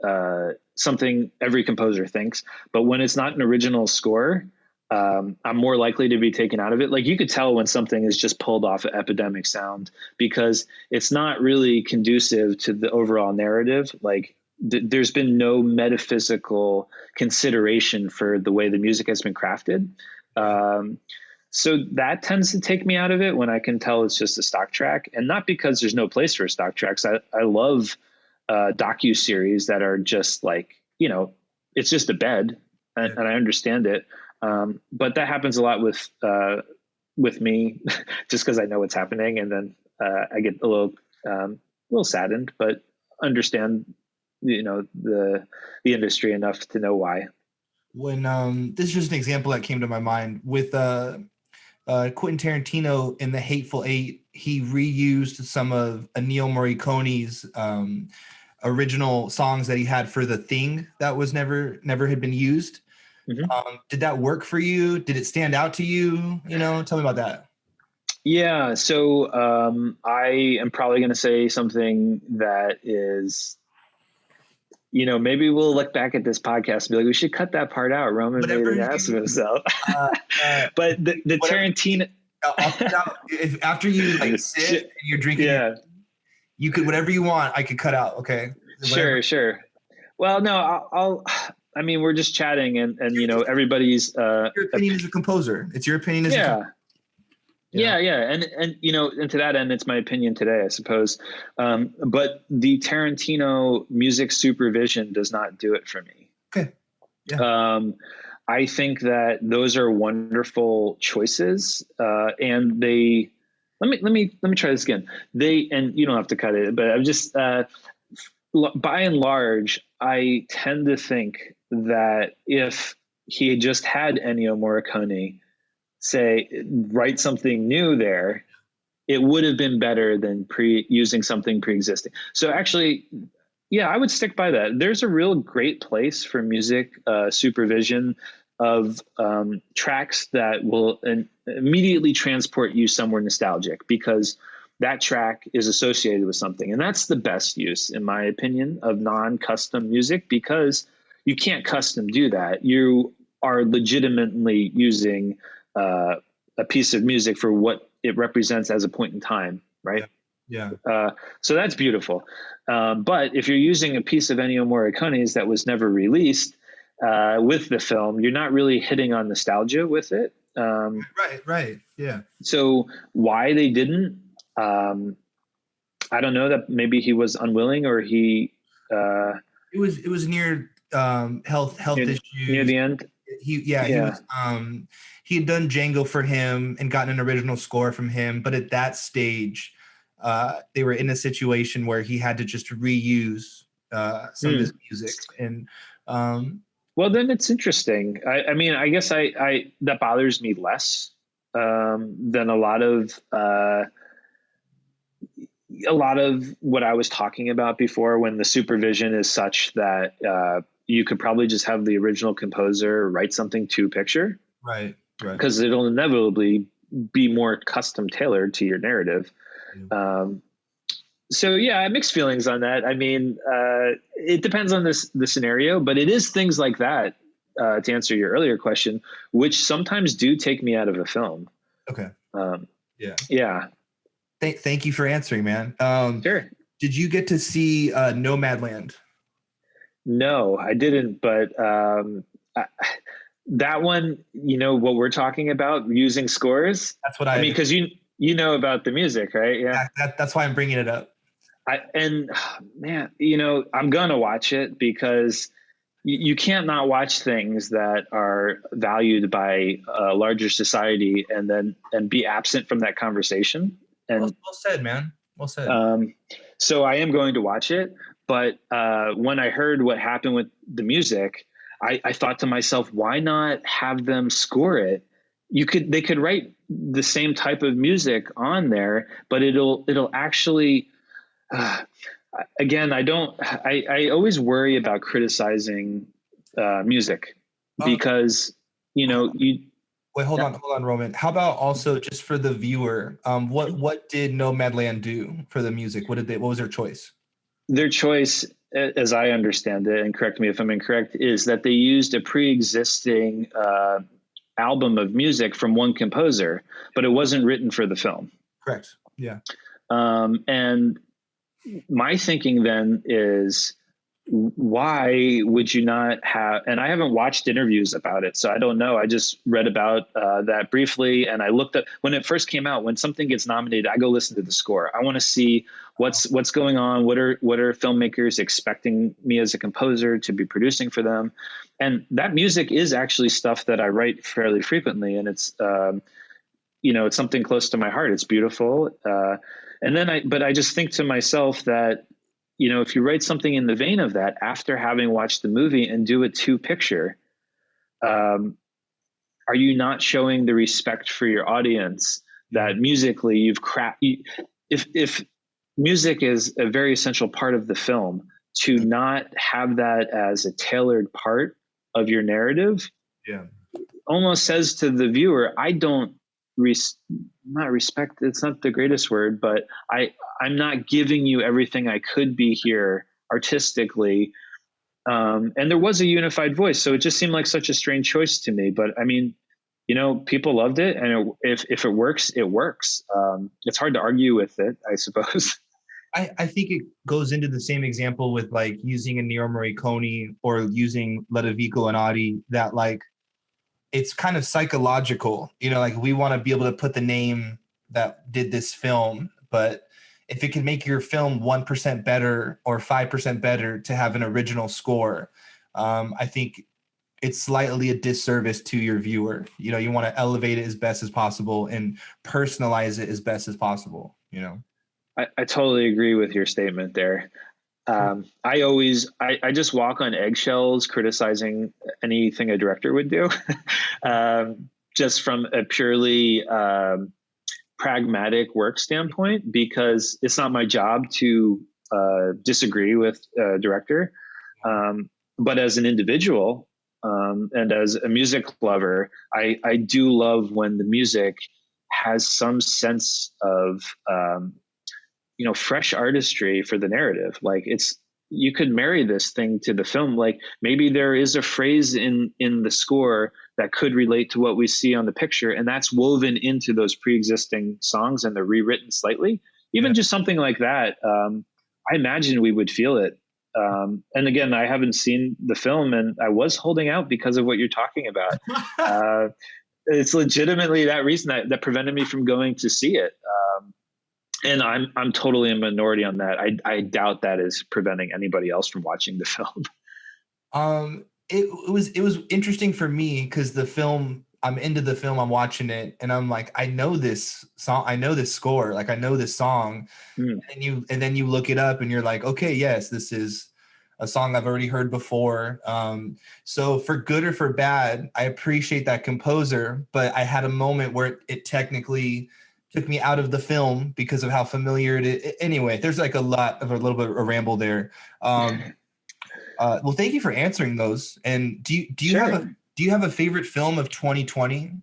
S2: something every composer thinks, but when it's not an original score, I'm more likely to be taken out of it. Like you could tell when something is just pulled off of Epidemic Sound because it's not really conducive to the overall narrative. Like there's been no metaphysical consideration for the way the music has been crafted. Um, so that tends to take me out of it when I can tell it's just a stock track, and not because there's no place for stock tracks. I love docu series that are just like, you know, it's just a bed, and I understand it. But that happens a lot with me, just because I know what's happening, and then I get a little saddened, but understand, you know, the industry enough to know why.
S1: When this is just an example that came to my mind with Quentin Tarantino in The Hateful Eight. He reused some of Ennio Morricone's original songs that he had for The Thing that was never had been used.
S2: Mm-hmm.
S1: Did that work for you? Did it stand out to you? You know, tell me about that.
S2: Yeah, so I am probably going to say something that is, you know, maybe we'll look back at this podcast and be like, we should cut that part out. Roman made
S1: Whatever
S2: an ass of
S1: you,
S2: himself.
S1: uh,
S2: But the
S1: whatever
S2: Tarantino,
S1: I'll cut out if after you like sit and you're drinking
S2: yeah,
S1: you could whatever you want, I could cut out. Okay. Whatever.
S2: sure. Well, no, I mean, we're just chatting, and you know, everybody's
S1: Your opinion as a composer. It's your opinion as a
S2: yeah.
S1: composer. Yeah.
S2: And you know, and to that end, it's my opinion today, I suppose. But the Tarantino music supervision does not do it for me.
S1: Okay. Yeah.
S2: I think that those are wonderful choices, and they. Let me try this again. And you don't have to cut it, but I'm just by and large, I tend to think that if he had just had Ennio Morricone say write something new there, it would have been better than using something pre-existing. So actually, yeah, I would stick by that. There's a real great place for music supervision of tracks that will immediately transport you somewhere nostalgic because that track is associated with something. And that's the best use, in my opinion, of non-custom music, because you can't custom do that. You are legitimately using a piece of music for what it represents as a point in time, right?
S1: Yeah.
S2: So that's beautiful. But if you're using a piece of Ennio Morricone's that was never released with the film, you're not really hitting on nostalgia with it.
S1: Right. Yeah.
S2: So why they didn't, I don't know. That maybe he was unwilling, or he.
S1: It was near health
S2: near
S1: issues.
S2: the end.
S1: He was he had done Django for him and gotten an original score from him, but at that stage, they were in a situation where he had to just reuse some of his music. And
S2: well, then it's interesting. I mean, I guess I that bothers me less than a lot of what I was talking about before, when the supervision is such that you could probably just have the original composer write something to picture.
S1: Right.
S2: Because it'll inevitably be more custom tailored to your narrative. So yeah, mixed feelings on that. I mean, it depends on the scenario, but it is things like that, to answer your earlier question, which sometimes do take me out of a film.
S1: Okay.
S2: Yeah.
S1: Thank you for answering, man.
S2: Sure.
S1: Did you get to see Nomadland?
S2: No, I didn't, but that one, you know what we're talking about, using scores.
S1: That's what
S2: I mean, because you know about the music, right? Yeah.
S1: That's why I'm bringing it up.
S2: Man, you know, I'm gonna watch it because you can't not watch things that are valued by a larger society and be absent from that conversation. And
S1: well said, man. Well said.
S2: So I am going to watch it, but when I heard what happened with the music, I thought to myself, why not have them score it? They could write the same type of music on there, but it'll actually. Again, I always worry about criticizing music,
S1: Uh,
S2: because you know you.
S1: Wait, hold on, Roman. How about also just for the viewer? What did Nomadland do for the music? What was their choice?
S2: Their choice, as I understand it, and correct me if I'm incorrect, is that they used a pre-existing album of music from one composer, but it wasn't written for the film.
S1: Correct. Yeah.
S2: And my thinking then is, why would you not have, and I haven't watched interviews about it, so I don't know. I just read about that briefly, and I looked up when it first came out. When something gets nominated, I go listen to the score. I want to see what's going on. What are filmmakers expecting me as a composer to be producing for them? And that music is actually stuff that I write fairly frequently, and it's it's something close to my heart. It's beautiful. But I just think to myself that, if you write something in the vein of that after having watched the movie and do a two picture, are you not showing the respect for your audience that musically you've if music is a very essential part of the film, to not have that as a tailored part of your narrative,
S1: Yeah.
S2: almost says to the viewer, I don't not respect, it's not the greatest word, but I'm not giving you everything I could be here artistically. And there was a unified voice, so it just seemed like such a strange choice to me. But I mean, people loved it, and if it works, it works. It's hard to argue with it, I suppose.
S1: I think it goes into the same example with like using a Ennio Morricone or using Ludovico Einaudi, that like it's kind of psychological, like we want to be able to put the name that did this film, but if it can make your film 1% better or 5% better to have an original score, I think it's slightly a disservice to your viewer. You want to elevate it as best as possible and personalize it as best as possible.
S2: I totally agree with your statement there. I just walk on eggshells criticizing anything a director would do, just from a purely pragmatic work standpoint, because it's not my job to disagree with a director. But as an individual, and as a music lover, I do love when the music has some sense of fresh artistry for the narrative. Like, you could marry this thing to the film. Like, maybe there is a phrase in the score that could relate to what we see on the picture, and that's woven into those pre-existing songs, and they're rewritten slightly. Even just something like that, I imagine we would feel it. And again, I haven't seen the film, and I was holding out because of what you're talking about. It's legitimately that reason that prevented me from going to see it. And I'm totally a minority on that. I doubt that is preventing anybody else from watching the film.
S1: It was interesting for me because the film, I'm into the film, I'm watching it, and I'm like, I know this song, I know this score, like I know this song. And then you look it up and you're like, okay, yes, this is a song I've already heard before. So for good or for bad, I appreciate that composer, but I had a moment where it technically took me out of the film because of how familiar it is. Anyway, there's like a little bit of a ramble there. Well, thank you for answering those. And do you have a favorite film of 2020?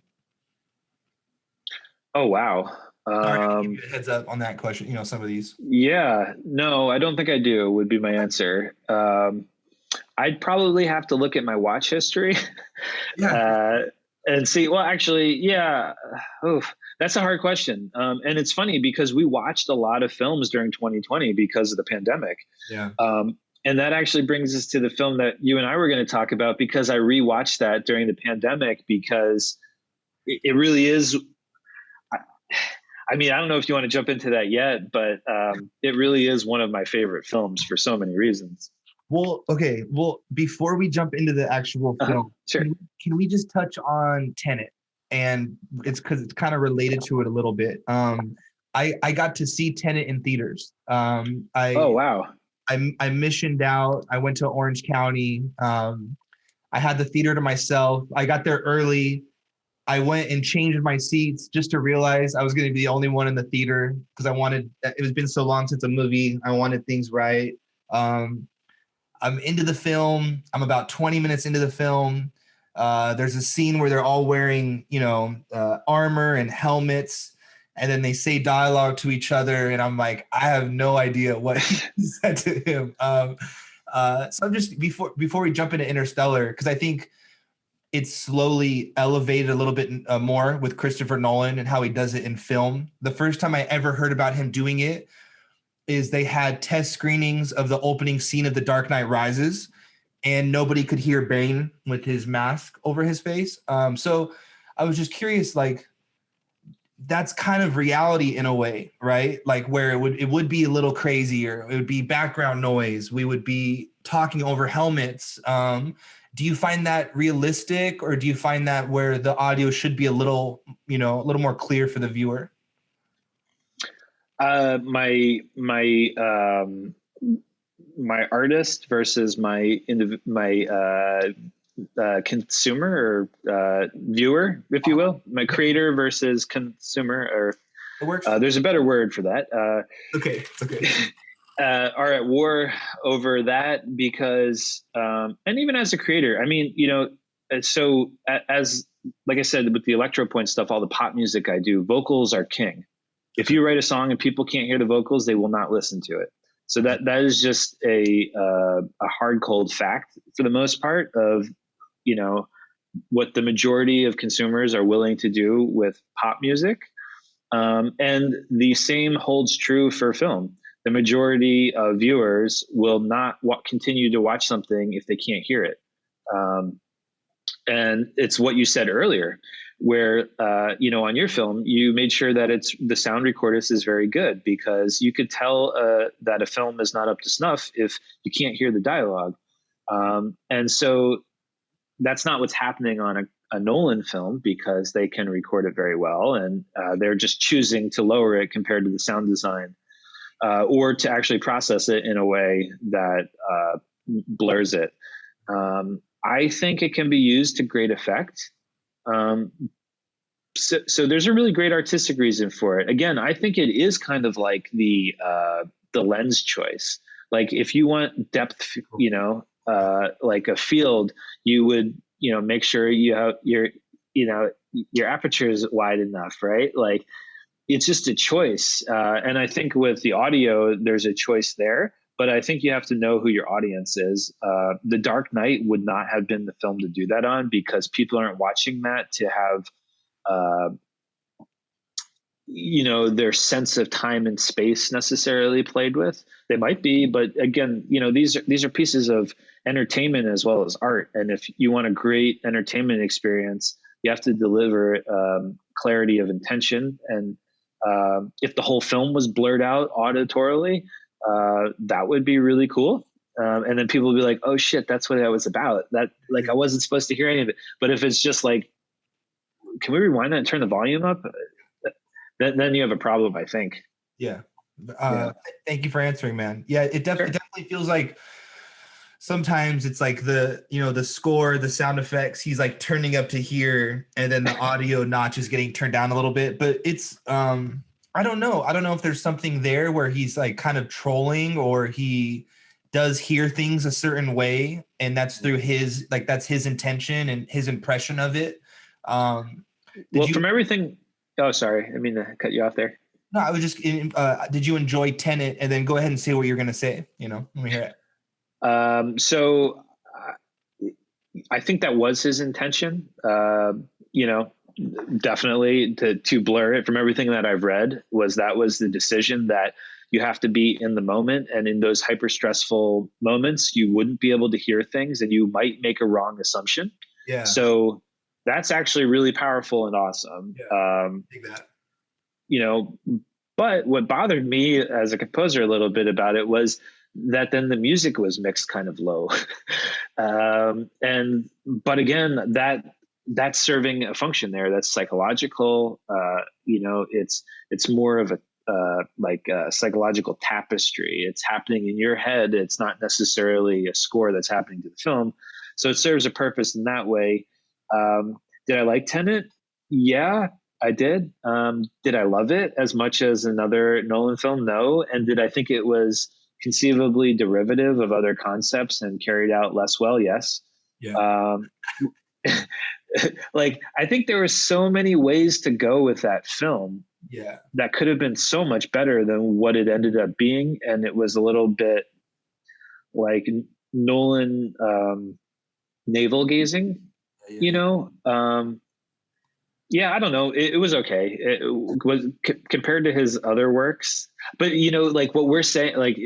S2: Oh, wow.
S1: Sorry, to give you a heads up on that question. Some of these.
S2: Yeah, no, I don't think I do, would be my answer. I'd probably have to look at my watch history.
S1: Yeah.
S2: And see. Well, actually, yeah. Oof. That's a hard question. And it's funny because we watched a lot of films during 2020 because of the pandemic.
S1: Yeah.
S2: And that actually brings us to the film that you and I were going to talk about, because I rewatched that during the pandemic, because it really is. I mean, I don't know if you want to jump into that yet, but it really is one of my favorite films for so many reasons.
S1: Well, okay. Well, before we jump into the actual film,
S2: sure.
S1: Can we just touch on Tenet? And it's because it's kind of related to it a little bit. I got to see Tenet in theaters.
S2: Oh, wow.
S1: I missioned out. I went to Orange County. I had the theater to myself. I got there early. I went and changed my seats just to realize I was going to be the only one in the theater, because it has been so long since a movie. I wanted things right. I'm into the film. I'm about 20 minutes into the film. There's a scene where they're all wearing, armor and helmets, and then they say dialogue to each other, and I'm like, I have no idea what he said to him. So I'm just before we jump into Interstellar, because I think it's slowly elevated a little bit more with Christopher Nolan and how he does it in film. The first time I ever heard about him doing it is they had test screenings of the opening scene of The Dark Knight Rises, and nobody could hear Bane with his mask over his face. So I was just curious, like, that's kind of reality in a way, right? Like where it would be a little crazier. It would be background noise. We would be talking over helmets. Do you find that realistic, or do you find that where the audio should be a little more clear for the viewer?
S2: My artist versus my consumer or viewer, if you will, my creator versus consumer, or
S1: It works.
S2: there's a better word for that.
S1: Okay, it's okay.
S2: Are at war over that because, and even as a creator, I mean, so as like I said, with the electro point stuff, all the pop music I do, vocals are king. If you write a song and people can't hear the vocals, they will not listen to it. So that is just a hard cold fact for the most part of what the majority of consumers are willing to do with pop music, and the same holds true for film. The majority of viewers will not continue to watch something if they can't hear it. And it's what you said earlier, where on your film you made sure that the sound recordist is very good, because you could tell that a film is not up to snuff if you can't hear the dialogue. And so that's not what's happening on a Nolan film, because they can record it very well, and they're just choosing to lower it compared to the sound design, or to actually process it in a way that blurs it. I think it can be used to great effect. So there's a really great artistic reason for it. Again, I think it is kind of like the lens choice. Like if you want depth, like a field, you would, make sure you have your aperture is wide enough, right? Like it's just a choice. And I think with the audio, there's a choice there, but I think you have to know who your audience is. The Dark Knight would not have been the film to do that on, because people aren't watching that to have, their sense of time and space necessarily played with. They might be, but again, these are pieces of entertainment as well as art. And if you want a great entertainment experience, you have to deliver clarity of intention. And if the whole film was blurred out auditorily, that would be really cool. And then people would be like, "Oh shit, that's what that was about." That I wasn't supposed to hear any of it. But if it's just like, "Can we rewind that and turn the volume up?" Then you have a problem, I think.
S1: Yeah.
S2: Yeah.
S1: Thank you for answering, man. Yeah, it definitely feels like sometimes it's like the score, the sound effects, he's like turning up to here, and then the audio notch is getting turned down a little bit. But it's I don't know. I don't know if there's something there where he's like kind of trolling, or he does hear things a certain way, and that's through that's his intention and his impression of it.
S2: From everything. Oh, sorry. I mean to cut you off there.
S1: No, I was just, did you enjoy Tenet? And then go ahead and say what you're going to say, let me hear
S2: it. So I think that was his intention, definitely to blur it. From everything that I've read, that was the decision, that you have to be in the moment. And in those hyper stressful moments, you wouldn't be able to hear things, and you might make a wrong assumption.
S1: Yeah.
S2: So that's actually really powerful and awesome.
S1: Yeah,
S2: But what bothered me as a composer a little bit about it was that then the music was mixed kind of low. But again, that's serving a function there. That's psychological. It's more of a psychological tapestry. It's happening in your head. It's not necessarily a score that's happening to the film. So it serves a purpose in that way. Did I like Tenet? Yeah, I did. Did I love it as much as another Nolan film? No. And did I think it was conceivably derivative of other concepts and carried out less well. Yes.
S1: Yeah.
S2: Um, like, I think there were so many ways to go with that film
S1: Yeah.
S2: that could have been so much better than what it ended up being. And it was a little bit like Nolan, navel gazing,
S1: Yeah.
S2: you
S1: Yeah.
S2: know? Yeah, I don't know. It was okay. It was compared to his other works. But like what we're saying, like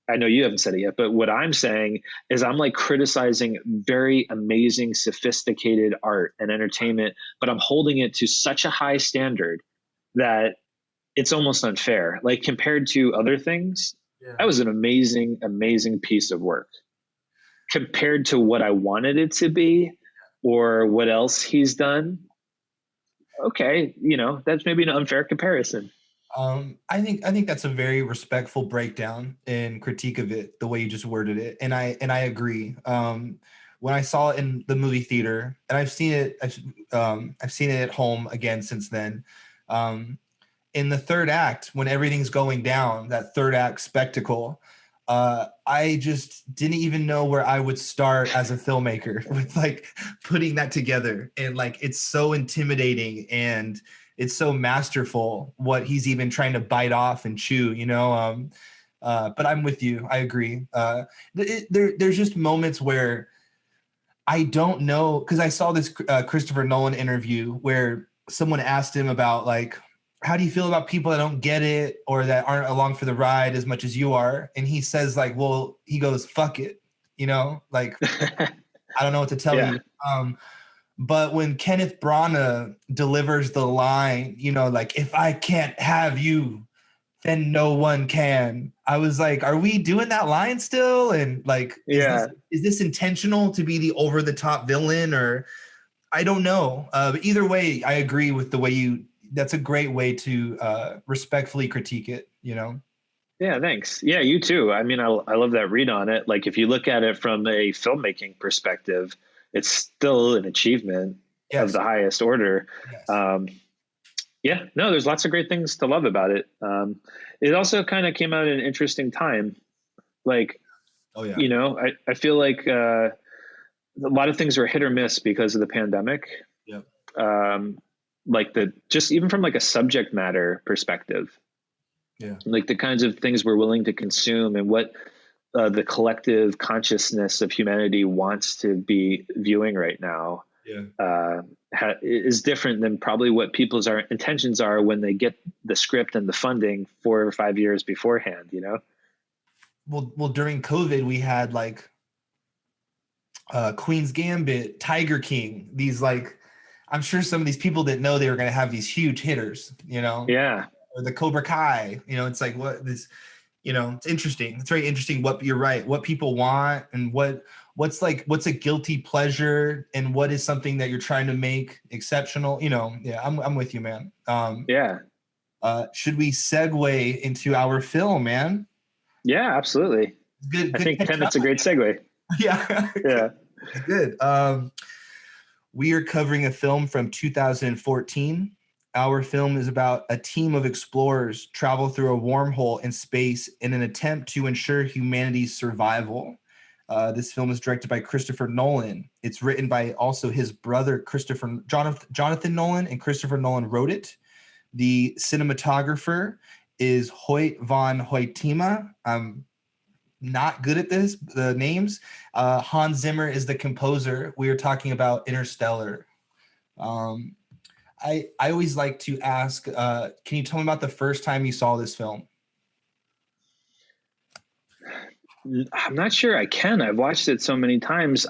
S2: I know you haven't said it yet, but what I'm saying is I'm like criticizing very amazing, sophisticated art and entertainment, but I'm holding it to such a high standard that it's almost unfair. Like compared to other things,
S1: Yeah.
S2: that was an amazing, amazing piece of work. Compared to what I wanted it to be or what else he's done, okay, that's maybe an unfair comparison.
S1: I think that's a very respectful breakdown and critique of it, the way you just worded it, and I agree. When I saw it in the movie theater, and I've seen it at home again since then. Um, in the third act, when everything's going down, that third act spectacle, I just didn't even know where I would start as a filmmaker with like putting that together. And like it's so intimidating and it's so masterful what he's even trying to bite off and chew, but I'm with you. I agree. There's just moments where I don't know, because I saw this Christopher Nolan interview where someone asked him about like, how do you feel about people that don't get it or that aren't along for the ride as much as you are? And he says like, well, he goes, fuck it, like I don't know what to tell
S2: Yeah.
S1: you. But when Kenneth Branagh delivers the line, like if I can't have you, then no one can. I was like, are we doing that line still? And like, is this
S2: Yeah.
S1: is this intentional to be the over the top villain, or I don't know. But either way, I agree with the way you. That's a great way to respectfully critique it.
S2: Yeah, thanks. Yeah, you too. I mean, I love that read on it. Like, if you look at it from a filmmaking perspective, it's still an achievement of
S1: Yes.
S2: the highest order.
S1: Yes.
S2: Um, yeah, no, there's lots of great things to love about it. It also kind of came out at an interesting time. Like,
S1: Oh yeah.
S2: I feel like a lot of things were hit or miss because of the pandemic.
S1: Yep.
S2: Like just even from like a subject matter perspective,
S1: Yeah.
S2: like the kinds of things we're willing to consume and what the collective consciousness of humanity wants to be viewing right now
S1: Yeah.
S2: is different than probably what people's intentions are when they get the script and the funding 4 or 5 years beforehand.
S1: Well, during COVID, we had like Queen's Gambit, Tiger King. These like, I'm sure some of these people didn't know they were going to have these huge hitters.
S2: Yeah.
S1: Or the Cobra Kai. It's like what this. It's interesting. It's very interesting. You're right. What people want and what's a guilty pleasure and what is something that you're trying to make exceptional. Yeah, I'm with you, man.
S2: Yeah.
S1: Should we segue into our film, man?
S2: Yeah, absolutely.
S1: Good.
S2: I
S1: Good
S2: think
S1: catch up.
S2: Tenet's a great segue.
S1: Yeah.
S2: Yeah.
S1: Good. We are covering a film from 2014. Our film is about a team of explorers travel through a wormhole in space in an attempt to ensure humanity's survival. This film is directed by Christopher Nolan. It's written by also his brother, Jonathan Nolan, and Christopher Nolan wrote it. The cinematographer is Hoyt van Hoytema. I'm not good at the names. Hans Zimmer is the composer. We are talking about Interstellar. Um, I always like to ask, can you tell me about the first time you saw this film?
S2: I'm not sure I can. I've watched it so many times.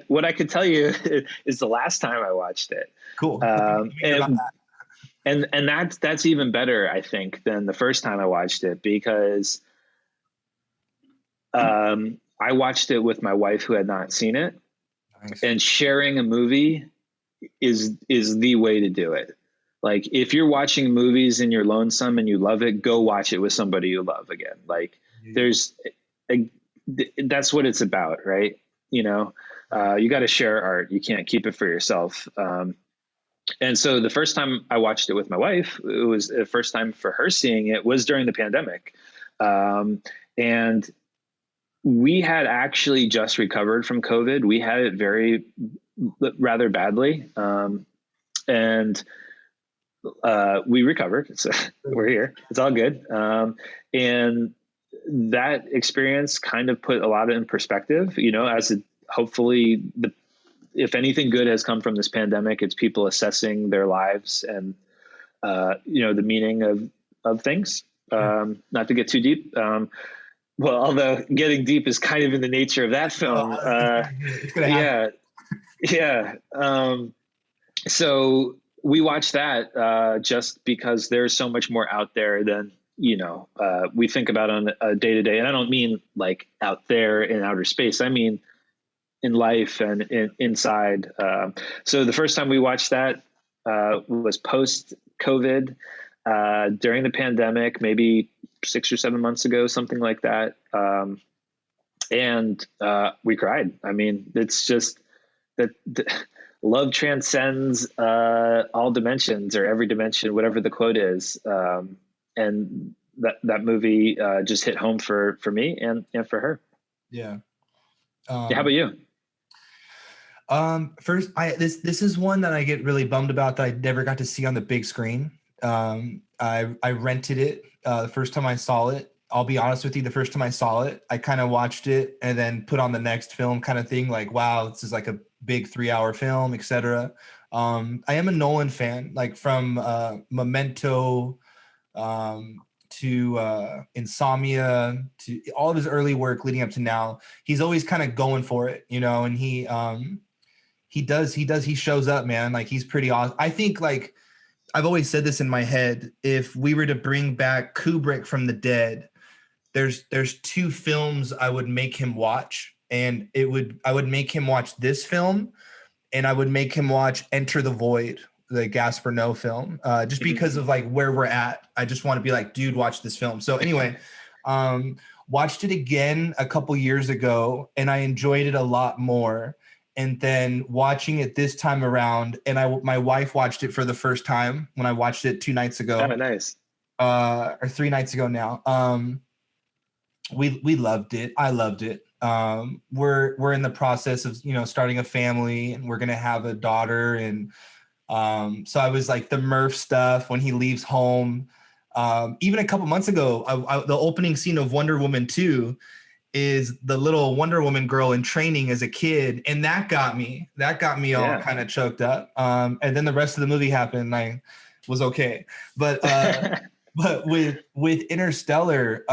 S2: What I could tell you is the last time I watched it.
S1: Cool.
S2: And that's even better, I think, than the first time I watched it because I watched it with my wife who had not seen it.
S1: Nice.
S2: And sharing a movie is the way to do it. Like if you're watching movies and you're lonesome and you love it, go watch it with somebody you love again. Like that's what it's about, right? You got to share art. You can't keep it for yourself. And so the first time I watched it with my wife, it was the first time for her seeing it was during the pandemic. And we had actually just recovered from COVID. We had it rather badly. And we recovered. So we're here. It's all good. And that experience kind of put a lot in perspective, hopefully if anything good has come from this pandemic, it's people assessing their lives and, the meaning of things. Not to get too deep. Well, although getting deep is kind of in the nature of that film.
S1: It's gonna happen.
S2: Yeah. So we watched that just because there's so much more out there than, we think about on a day to day. And I don't mean like out there in outer space. I mean in life and inside. So the first time we watched that was post COVID, during the pandemic, maybe 6 or 7 months ago, something like that. And we cried. I mean, it's just that love transcends all dimensions, or every dimension, whatever the quote is. And that movie just hit home for me and for her.
S1: Yeah.
S2: How about you?
S1: First, this is one that I get really bummed about that I never got to see on the big screen. I rented it the first time I saw it. I'll be honest with you, the first time I saw it, I kind of watched it and then put on the next film kind of thing, like, wow, this is like a big 3-hour film, etc. I am a Nolan fan, like from Memento to Insomnia, to all of his early work leading up to now. He's always kind of going for it, and he shows up, man. Like, he's pretty awesome. I think, like, I've always said this in my head, if we were to bring back Kubrick from the dead, there's 2 films I would make him watch, and I would make him watch this film, and I would make him watch Enter the Void, the Gaspar Noé film, just because of like where we're at. I just want to be like, dude, watch this film. So anyway, watched it again a couple years ago, and I enjoyed it a lot more. And then watching it this time around, and my wife watched it for the first time when I watched it 2 nights ago.
S2: Oh, nice.
S1: Or 3 nights ago now. We loved it. I loved it. We're in the process of, starting a family, and we're going to have a daughter. And so I was like, the Murph stuff when he leaves home. Even a couple months ago, the opening scene of Wonder Woman 2 is the little Wonder Woman girl in training as a kid. And that got me all kind of choked up. And then the rest of the movie happened, and I was okay. But but with Interstellar,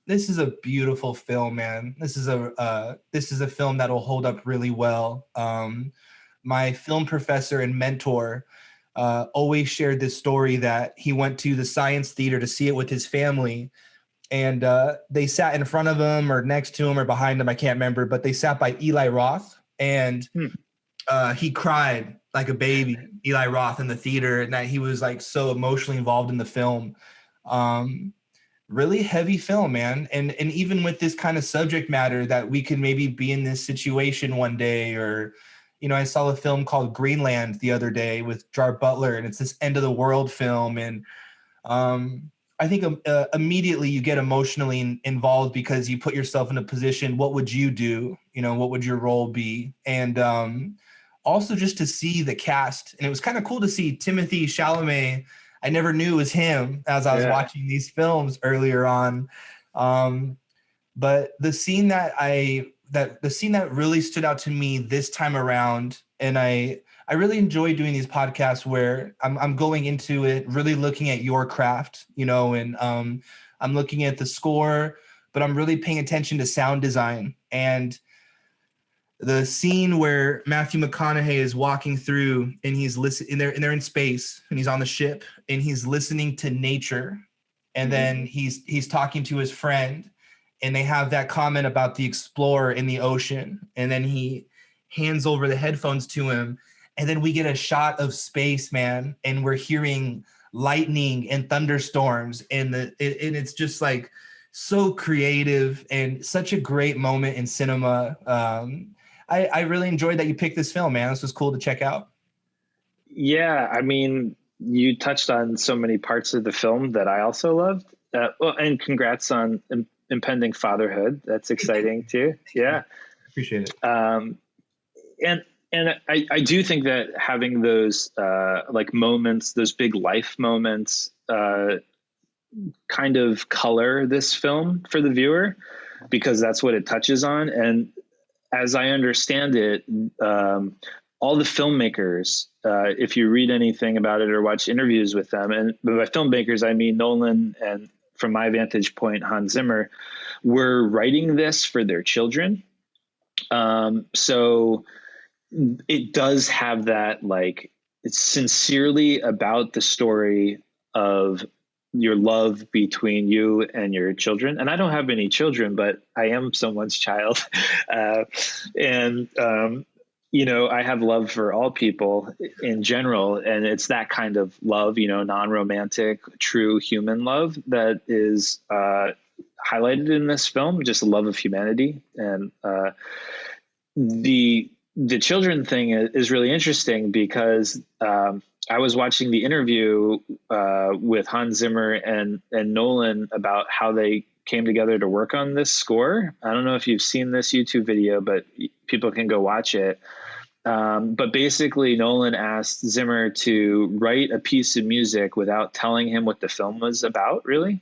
S1: this is a beautiful film, man. This is a film that'll hold up really well. My film professor and mentor always shared this story that he went to the Science Theater to see it with his family, and they sat in front of him or next to him or behind him, I can't remember, but they sat by Eli Roth, and he cried like a baby, Eli Roth, in the theater, and that he was like so emotionally involved in the film. Really heavy film, man. And even with this kind of subject matter, that we could maybe be in this situation one day, or, I saw a film called Greenland the other day with Gerard Butler, and it's this end of the world film. And I think immediately you get emotionally involved because you put yourself in a position, what would you do? What would your role be? And also just to see the cast. And it was kind of cool to see Timothée Chalamet. I never knew it was him as I was watching these films earlier on. But the scene that really stood out to me this time around, and I really enjoy doing these podcasts where I'm going into it really looking at your craft, and I'm looking at the score, but I'm really paying attention to sound design. And the scene where Matthew McConaughey is walking through, and he's listening, and they're in space, and he's on the ship, and he's listening to nature, and then he's talking to his friend, and they have that comment about the explorer in the ocean, and then he hands over the headphones to him, and then we get a shot of space, man, and we're hearing lightning and thunderstorms, and it's just like so creative and such a great moment in cinema. I really enjoyed that you picked this film, man. This was cool to check out.
S2: Yeah, I mean, you touched on so many parts of the film that I also loved. Well, and congrats on impending fatherhood. That's exciting too. Yeah.
S1: Appreciate it.
S2: Um, and I do think that having those like moments, those big life moments, kind of color this film for the viewer because that's what it touches on. And as I understand it, all the filmmakers, if you read anything about it or watch interviews with them, and by filmmakers, I mean Nolan and from my vantage point, Hans Zimmer, were writing this for their children. So it does have that, like, it's sincerely about the story of your love between you and your children. And I don't have any children, but I am someone's child. And you know, I have love for all people in general. And it's that kind of love, you know, non-romantic, true human love that is highlighted in this film, just a love of humanity. And the children thing is really interesting because I was watching the interview with Hans Zimmer and Nolan about how they came together to work on this score. I don't know if you've seen this YouTube video, but people can go watch it. But basically, Nolan asked Zimmer to write a piece of music without telling him what the film was about, really.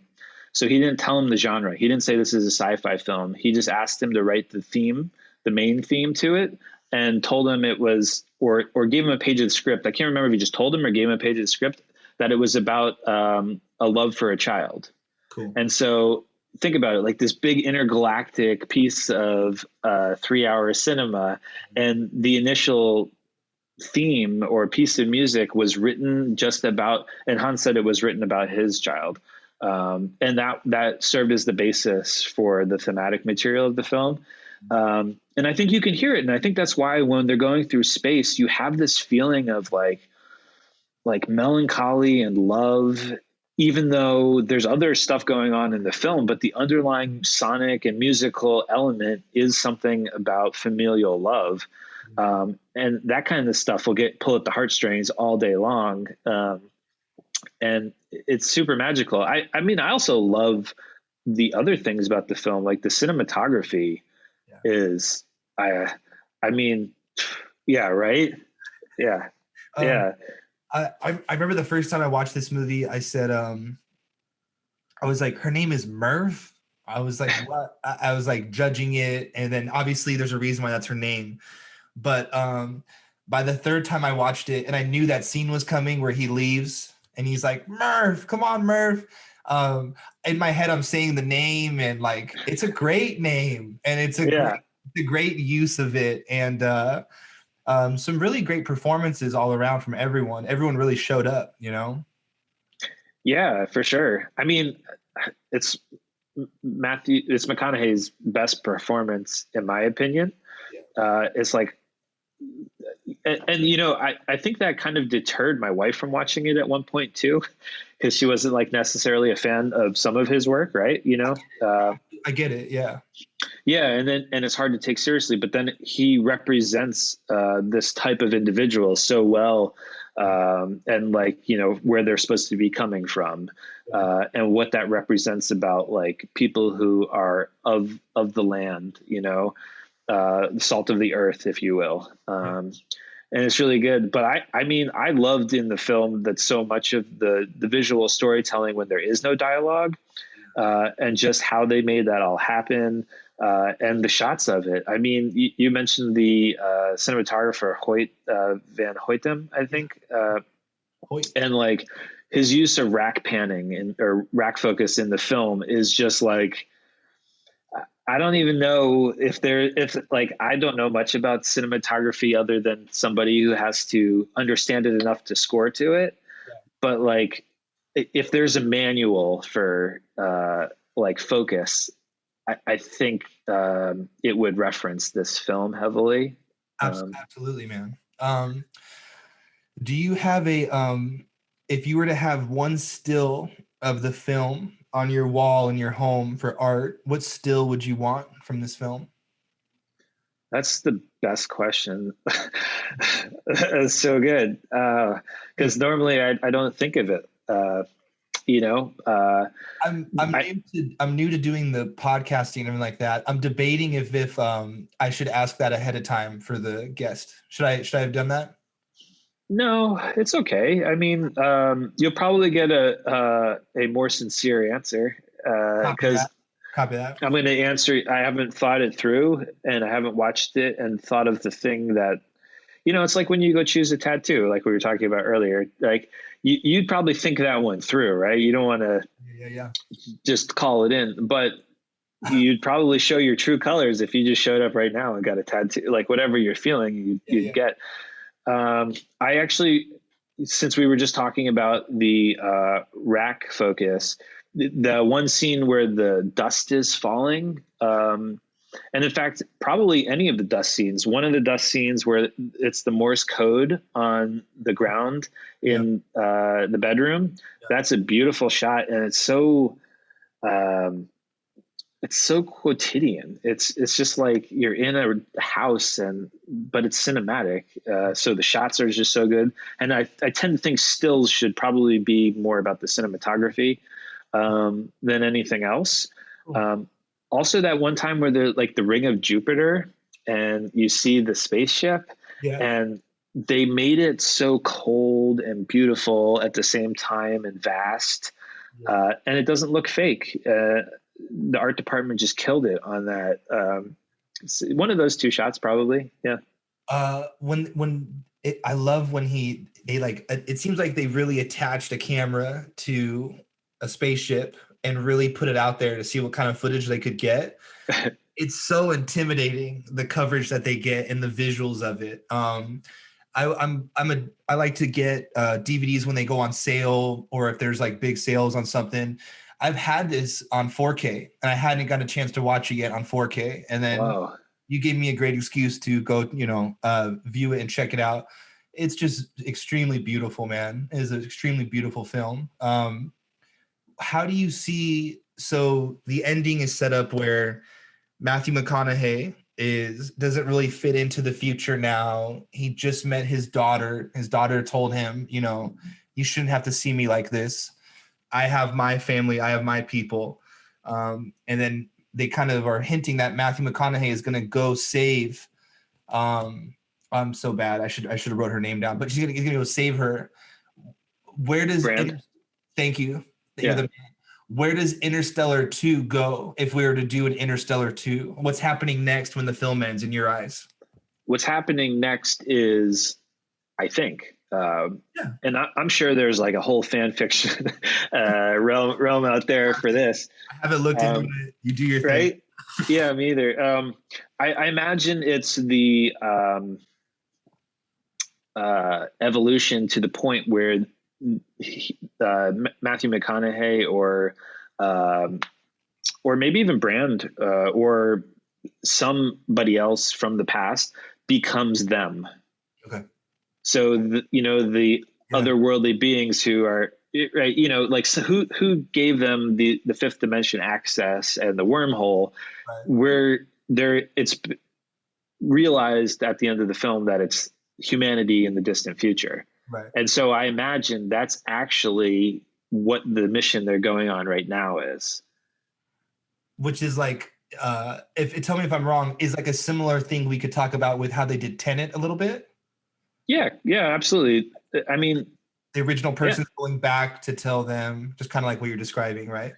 S2: So he didn't tell him the genre. He didn't say this is a sci-fi film. He just asked him to write the theme, the main theme to it, and told him it was, or gave him a page of the script. I can't remember if he just told him or gave him a page of the script, that it was about a love for a child.
S1: Cool.
S2: And so think about it, like this big intergalactic piece of 3-hour cinema, and the initial theme or piece of music was written just about, and Hans said it was written about his child. And that served as the basis for the thematic material of the film. And I think you can hear it. And I think that's why when they're going through space, you have this feeling of like melancholy and love, even though there's other stuff going on in the film, but the underlying sonic and musical element is something about familial love. And that kind of stuff will pull at the heartstrings all day long. And it's super magical. I mean, I also love the other things about the film, like the cinematography is, I mean, yeah, right. Yeah. Yeah.
S1: I remember the first time I watched this movie, I said, I was like, her name is Merv. I was like, what? I was like judging it. And then obviously there's a reason why that's her name. But by the third time I watched it, and I knew that scene was coming where he leaves and he's like, Merv, come on, Merv. In my head, I'm saying the name, and like, it's a great name, and it's a great use of it. And some really great performances all around from everyone. Everyone really showed up, you know?
S2: Yeah, for sure. I mean, it's it's McConaughey's best performance, in my opinion. It's like, and you know, I think that kind of deterred my wife from watching it at one point too, because she wasn't like necessarily a fan of some of his work, right? You know,
S1: I get it. Yeah.
S2: Yeah, and it's hard to take seriously, but then he represents this type of individual so well, and like, you know, where they're supposed to be coming from, and what that represents about like people who are of the land, you know, the salt of the earth, if you will. And it's really good. But I mean, I loved in the film that so much of the visual storytelling when there is no dialogue, and just how they made that all happen. And the shots of it. I mean, you mentioned the cinematographer Hoyt Van Hoytem, I think, and like his use of rack panning or rack focus in the film is just like, I don't even know if like, I don't know much about cinematography other than somebody who has to understand it enough to score to it. But like, if there's a manual for like focus, I think it would reference this film heavily.
S1: Absolutely, man. Do you have if you were to have one still of the film on your wall in your home for art, what still would you want from this film?
S2: That's the best question. That's so good. Because normally I don't think of it you know, I,
S1: I'm new to doing the podcasting and like that. I'm debating if I should ask that ahead of time for the guest. Should I have done that?
S2: no, it's okay. I mean, you'll probably get a more sincere answer,
S1: Copy that.
S2: because
S1: Copy that.
S2: I'm going to answer. I haven't thought it through, and I haven't watched it and thought of the thing that, it's like when you go choose a tattoo, like we were talking about earlier. Like you'd probably think that one through, right? You don't want to
S1: Yeah.
S2: just call it in, but you'd probably show your true colors if you just showed up right now and got a tattoo, like whatever you're feeling, you'd get. I actually, since we were just talking about the rack focus, the one scene where the dust is falling, and in fact, probably any of the dust scenes, one of the dust scenes where it's the Morse code on the ground in the bedroom, that's a beautiful shot. And it's so quotidian. It's just like you're in a house, but it's cinematic. So the shots are just so good. And I tend to think stills should probably be more about the cinematography than anything else. Also, that one time where they're like the ring of Jupiter and you see the spaceship, and they made it so cold and beautiful at the same time and vast, and it doesn't look fake. The art department just killed it on that. One of those two shots, probably. Yeah.
S1: I love when they like, it seems like they really attached a camera to a spaceship and really put it out there to see what kind of footage they could get. It's so intimidating, the coverage that they get and the visuals of it. I like to get DVDs when they go on sale, or if there's like big sales on something. I've had this on 4K and I hadn't got a chance to watch it yet on 4K. And then you gave me a great excuse to go, view it and check it out. It's just extremely beautiful, man. It is an extremely beautiful film. How do you see, so the ending is set up where Matthew McConaughey doesn't really fit into the future now. He just met his daughter. His daughter told him, you shouldn't have to see me like this. I have my family. I have my people. And then they kind of are hinting that Matthew McConaughey is going to go save. I'm so bad. I should have wrote her name down, but he's going to go save her. Where does thank you. Yeah. Where does Interstellar 2 go if we were to do an Interstellar 2? What's happening next when the film ends in your eyes?
S2: What's happening next is, I think, and I'm sure there's like a whole fan fiction realm out there for this.
S1: I haven't looked into it. You do your thing.
S2: Right? Yeah, me either. I imagine it's the evolution to the point where Matthew McConaughey or maybe even Brand or somebody else from the past becomes them.
S1: Okay.
S2: So the otherworldly beings who are right, like, so who gave them the fifth dimension access and the wormhole, where it's realized at the end of the film that it's humanity in the distant future.
S1: Right.
S2: And so I imagine that's actually what the mission they're going on right now is.
S1: Which is like, tell me if I'm wrong, is like a similar thing we could talk about with how they did Tenet a little bit. Yeah,
S2: absolutely. I mean,
S1: the original person going back to tell them, just kind of like what you're describing, right?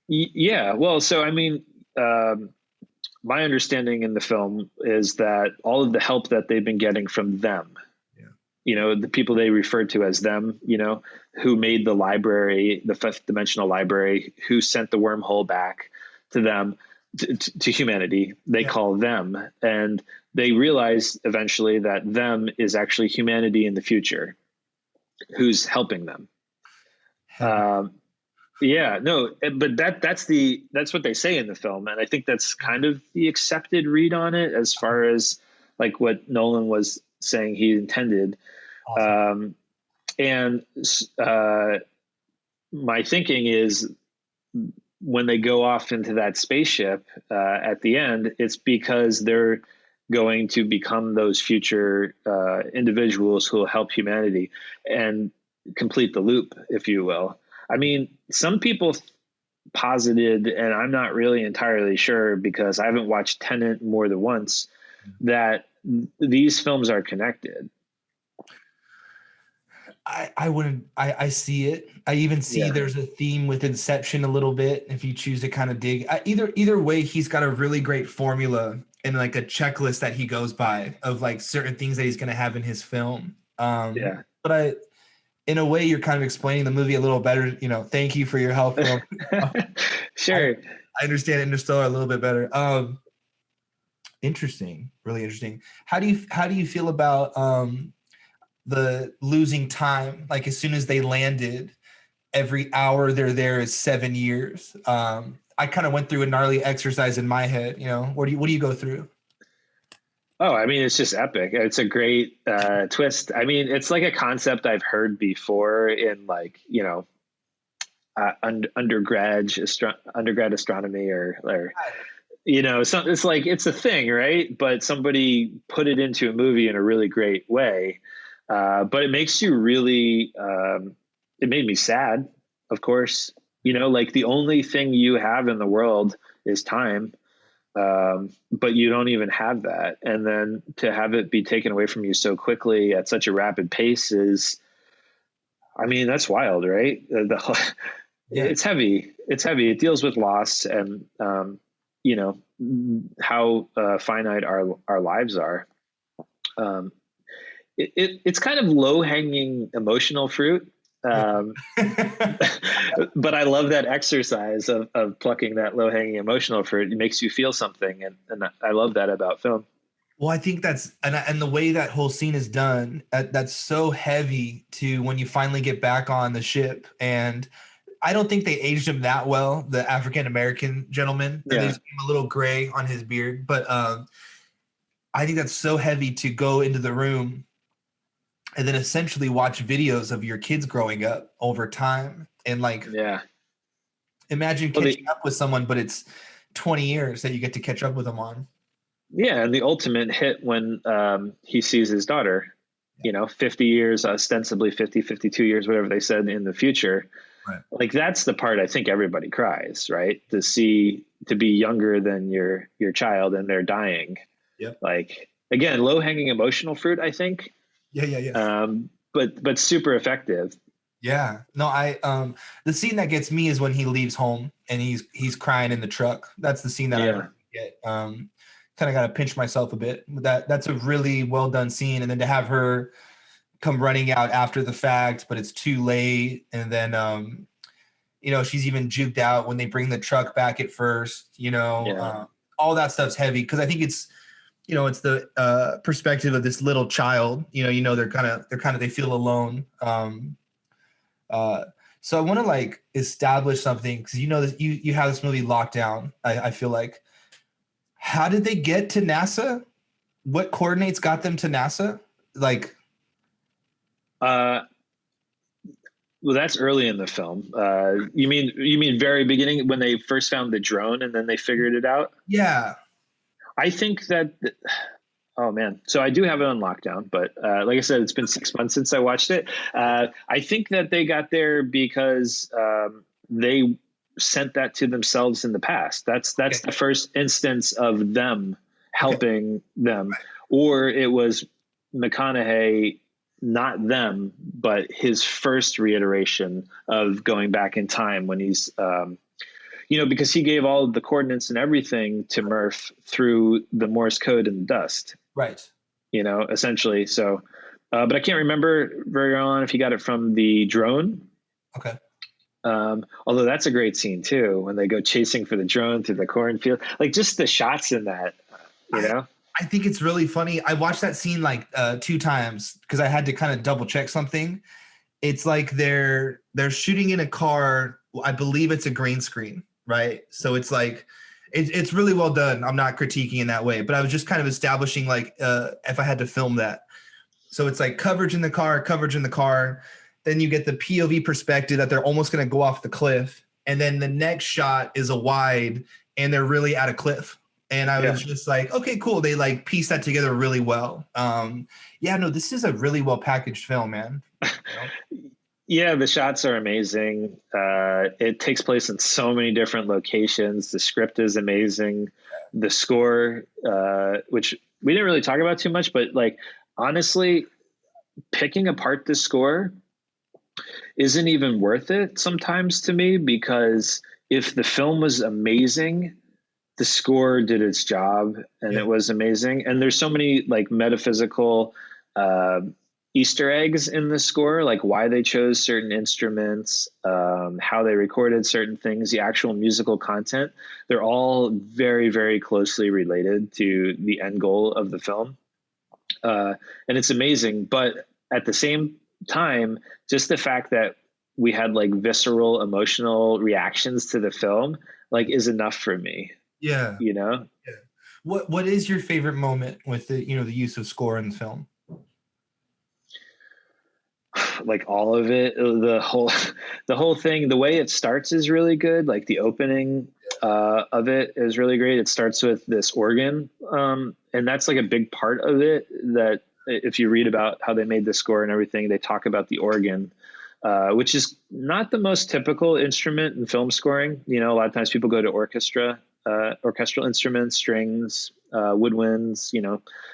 S2: Yeah. Well, so I mean, my understanding in the film is that all of the help that they've been getting from them, the people they referred to as them, who made the library, the fifth dimensional library, who sent the wormhole back to them, to humanity, they call them. And they realize eventually that them is actually humanity in the future who's helping them. But that's what they say in the film. And I think that's kind of the accepted read on it, as far as like what Nolan was saying he intended. Awesome. My thinking is, when they go off into that spaceship at the end, it's because they're going to become those future individuals who will help humanity and complete the loop, if you will. I mean, some people posited, and I'm not really entirely sure because I haven't watched Tenet more than once, that these films are connected.
S1: I wouldn't. I see it. I even see
S2: Yeah.
S1: there's a theme with Inception a little bit. If you choose to kind of dig, either way, he's got a really great formula and like a checklist that he goes by of like certain things that he's going to have in his film.
S2: Yeah.
S1: But in a way, you're kind of explaining the movie a little better. You know, thank you for your help, Will. I
S2: Sure.
S1: I understand Interstellar a little bit better. Interesting, really interesting. How do you feel about the losing time? Like as soon as they landed, every hour they're there is 7 years. I kind of went through a gnarly exercise in my head. You know, what do you go through?
S2: Oh, I mean, it's just epic. It's a great twist. I mean, it's like a concept I've heard before in like, undergrad astronomy or so it's like it's a thing, right? But somebody put it into a movie in a really great way. But it makes you really. It made me sad, of course. Like the only thing you have in the world is time, but you don't even have that, and then to have it be taken away from you so quickly at such a rapid pace is, I mean, that's wild, right?
S1: Yeah,
S2: It's heavy. It's heavy. It deals with loss and you know how finite our lives are. Um, it's kind of low hanging emotional fruit. Um,
S1: yeah.
S2: but I love that exercise of plucking that low hanging emotional fruit. It makes you feel something, and I love that about film.
S1: Well, I think that's and the way that whole scene is done, that's so heavy to when you finally get back on the ship. And I don't think they aged him that well, the African American gentleman. They
S2: Yeah,
S1: just gave him a little gray on his beard. But I think that's so heavy to go into the room and then essentially watch videos of your kids growing up over time. And like
S2: yeah.
S1: imagine
S2: Well,
S1: catching up with someone, but it's 20 years that you get to catch up with them on.
S2: and the ultimate hit when he sees his daughter. 50 years, ostensibly 50, 52 years, whatever they said in the future.
S1: Right.
S2: Like that's the part I think everybody cries, right? To be younger than your child and they're dying.
S1: Yep.
S2: Like again, low hanging emotional fruit, I think.
S1: Yeah, yeah, yeah.
S2: But super effective.
S1: Yeah. No, the scene that gets me is when he leaves home and he's crying in the truck. That's the scene that I
S2: Yeah.
S1: really get. Kind of got to pinch myself a bit. That's a really well done scene. And then to have her come running out after the fact, but it's too late. And then she's even juked out when they bring the truck back at first,
S2: Yeah.
S1: all that stuff's heavy because I think it's the perspective of this little child. They feel alone. Uh, so I want to like establish something because that you have this movie locked down. I feel like, how did they get to NASA? What coordinates got them to NASA? Like,
S2: Uh, well, that's early in the film. You mean very beginning when they first found the drone and then they figured it out?
S1: yeah,
S2: I think that. Oh man, so I do have it on lockdown, but like I said, it's been 6 months since I watched it. I think that they got there because they sent that to themselves in the past. That's
S1: okay,
S2: the first instance of them
S1: okay,
S2: helping them, or it was McConaughey, not them, but his first reiteration of going back in time when he's because he gave all of the coordinates and everything to Murph through the Morse code in the dust,
S1: right,
S2: essentially. So, but I can't remember very early on if he got it from the drone.
S1: okay.
S2: Although that's a great scene too, when they go chasing for the drone through the cornfield, like just the shots in that, you
S1: I,
S2: know?
S1: I think it's really funny. I watched that scene like 2 times because I had to kind of double check something. It's like they're shooting in a car. I believe it's a green screen, right? So it's like it's really well done. I'm not critiquing in that way, but I was just kind of establishing like if I had to film that. So it's like coverage in the car. Then you get the POV perspective that they're almost going to go off the cliff, and then the next shot is a wide, and they're really at a cliff. And I
S2: Yeah.
S1: was just like, okay, cool. They like piece that together really well. Yeah, no, this is a really well packaged film, man. You know?
S2: Yeah, the shots are amazing. It takes place in so many different locations. The script is amazing. The score, which we didn't really talk about too much, but like honestly, picking apart the score isn't even worth it sometimes to me, because if the film was amazing, the score did its job and
S1: Yeah.
S2: it was amazing. And there's so many like metaphysical uh, Easter eggs in the score, like why they chose certain instruments, how they recorded certain things, the actual musical content. They're all very, very closely related to the end goal of the film. And it's amazing. But at the same time, just the fact that we had like visceral emotional reactions to the film, like, is enough for me,
S1: Yeah.
S2: you know?
S1: Yeah. What is your favorite moment with the, the use of score in the film?
S2: Like all of it, the whole thing, the way it starts is really good. Like the opening of it is really great. It starts with this organ, and that's like a big part of it. That if you read about how they made the score and everything, they talk about the organ, which is not the most typical instrument in film scoring. You know, a lot of times people go to orchestral instruments, strings, woodwinds,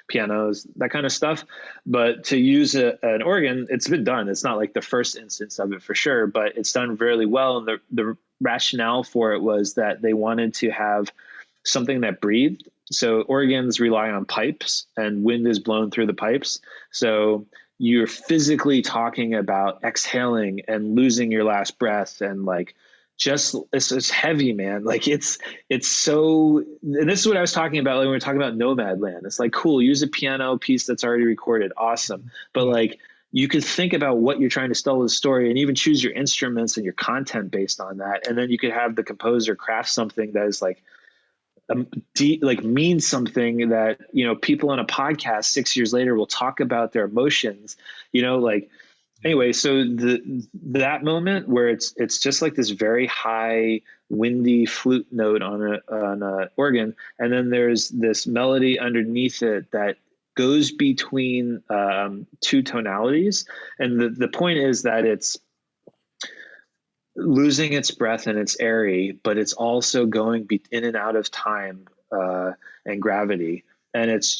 S2: pianos, that kind of stuff. But to use an organ, it's been done. It's not like the first instance of it for sure, but it's done really well. And the rationale for it was that they wanted to have something that breathed. So organs rely on pipes, and wind is blown through the pipes. So you're physically talking about exhaling and losing your last breath, and like just it's heavy, man. Like it's so, and this is what I was talking about like, when we were talking about Nomadland. It's like, cool, use a piano piece that's already recorded, awesome. But
S1: Yeah.
S2: like you could think about what you're trying to tell with the story and even choose your instruments and your content based on that. And then you could have the composer craft something that is like like means something that people on a podcast 6 years later will talk about their emotions, like anyway. So that moment where it's just like this very high windy flute note on a organ, and then there's this melody underneath it that goes between two tonalities, and the point is that it's losing its breath and it's airy, but it's also going in and out of time and gravity. And it's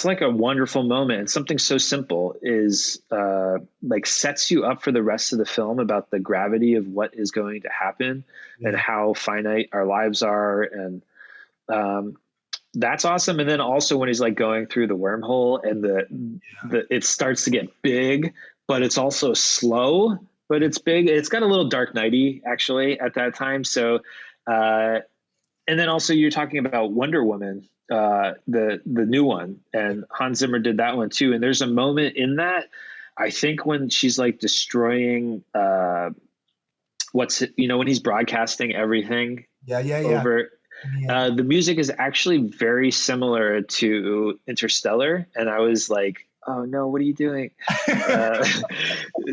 S2: like a wonderful moment. And something so simple is like sets you up for the rest of the film about the gravity of what is going to happen and
S1: Yeah.
S2: how finite our lives are. And that's awesome. And then also when he's like going through the wormhole and it starts to get big, but it's also slow, but it's big. It's got a little Dark Knighty actually at that time. So, and then also you're talking about Wonder Woman, the new one, and Hans Zimmer did that one too. And there's a moment in that, I think, when she's like destroying, when he's broadcasting everything
S1: Yeah. Yeah. Yeah.
S2: over.
S1: Yeah.
S2: The music is actually very similar to Interstellar, and I was like, "Oh no, what are you doing? Uh,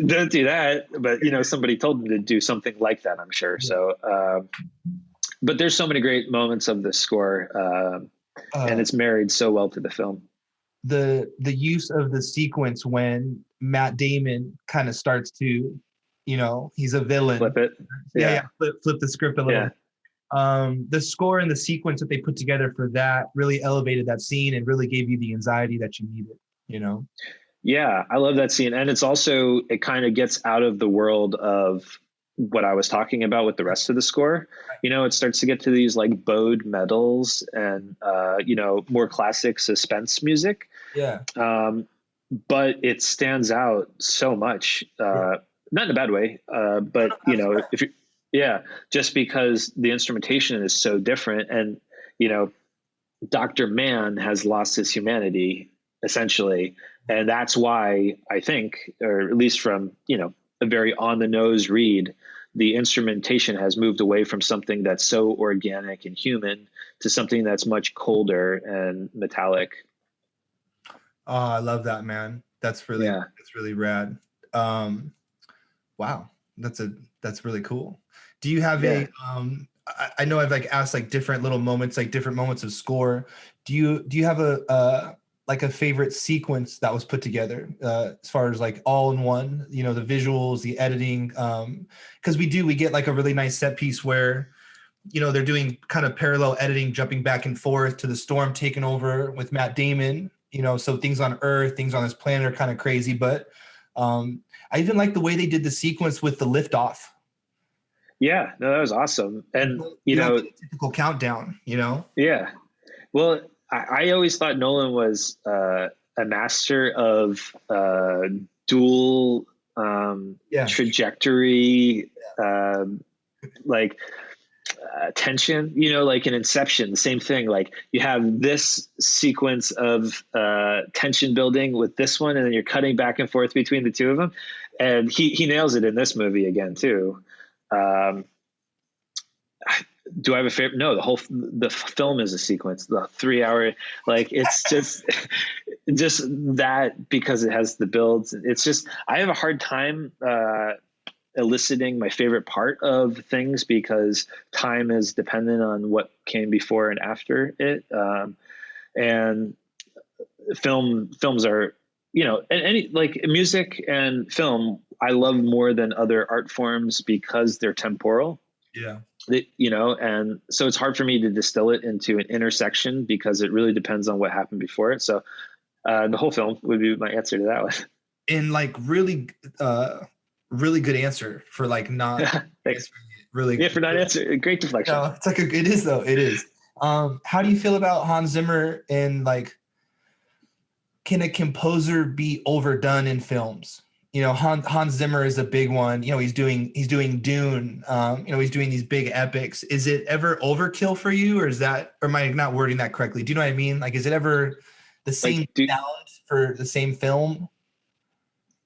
S2: don't do that!" But somebody told me to do something like that, I'm sure. So, but there's so many great moments of the score, and
S1: uh,
S2: it's married so well to the film.
S1: the use of the sequence when Matt Damon kind of starts to, he's a villain.
S2: Flip it,
S1: Yeah, yeah.
S2: yeah,
S1: Flip the script a little
S2: yeah.
S1: bit. The score and the sequence that they put together for that really elevated that scene and really gave you the anxiety that you needed. You know.
S2: Yeah, I love that scene. And it's also, it kind of gets out of the world of what I was talking about with the rest of the score. It starts to get to these like bowed medals and, more classic suspense music.
S1: Yeah.
S2: But it stands out so much,
S1: Yeah.
S2: not in a bad way,
S1: No,
S2: but,
S1: no, absolutely.
S2: if you, yeah, just because the instrumentation is so different. And, you know, Dr. Mann has lost his humanity essentially. And that's why I think, or at least from, a very on the nose read, the instrumentation has moved away from something that's so organic and human to something that's much colder and metallic.
S1: Oh, I love that, man.
S2: Yeah.
S1: That's really rad. Um, wow, that's really cool. Do you have
S2: Yeah.
S1: I know I've like asked like different little moments, like different moments of score. Do you have like a favorite sequence that was put together, as far as like all in one, you know, the visuals, the editing, because we get like a really nice set piece where, you know, they're doing kind of parallel editing, jumping back and forth to the storm taking over with Matt Damon, you know, so things on Earth, things on this planet are kind of crazy. But I even like the way they did the sequence with the liftoff.
S2: Yeah, no, that was awesome. And,
S1: You don't get a typical countdown, you know?
S2: yeah. Well, I always thought Nolan was a master of dual trajectory, like tension, you know, like in Inception, the same thing. Like you have this sequence of tension building with this one, and then you're cutting back and forth between the two of them. And he nails it in this movie again, too. Do I have a favorite? No, the film is a sequence, the 3 hour, like it's just that, because it has the builds. It's just, I have a hard time eliciting my favorite part of things because time is dependent on what came before and after it. And films are, you know, and any, like music and film, I love more than other art forms because they're temporal.
S1: Yeah.
S2: You know, and so it's hard for me to distill it into an intersection because it really depends on what happened before it. So the whole film would be my answer to that one.
S1: And like really good answer for like not
S2: Thanks.
S1: Really.
S2: Yeah, for not answering. Great deflection.
S1: No, it's like it is though. It is. How do you feel about Hans Zimmer, and like, can a composer be overdone in films? You know, Hans Zimmer is a big one. You know, he's doing Dune. You know, he's doing these big epics. Is it ever overkill for you, or is that, or am I not wording that correctly? Do you know what I mean? Like, is it ever the same talent for the same film?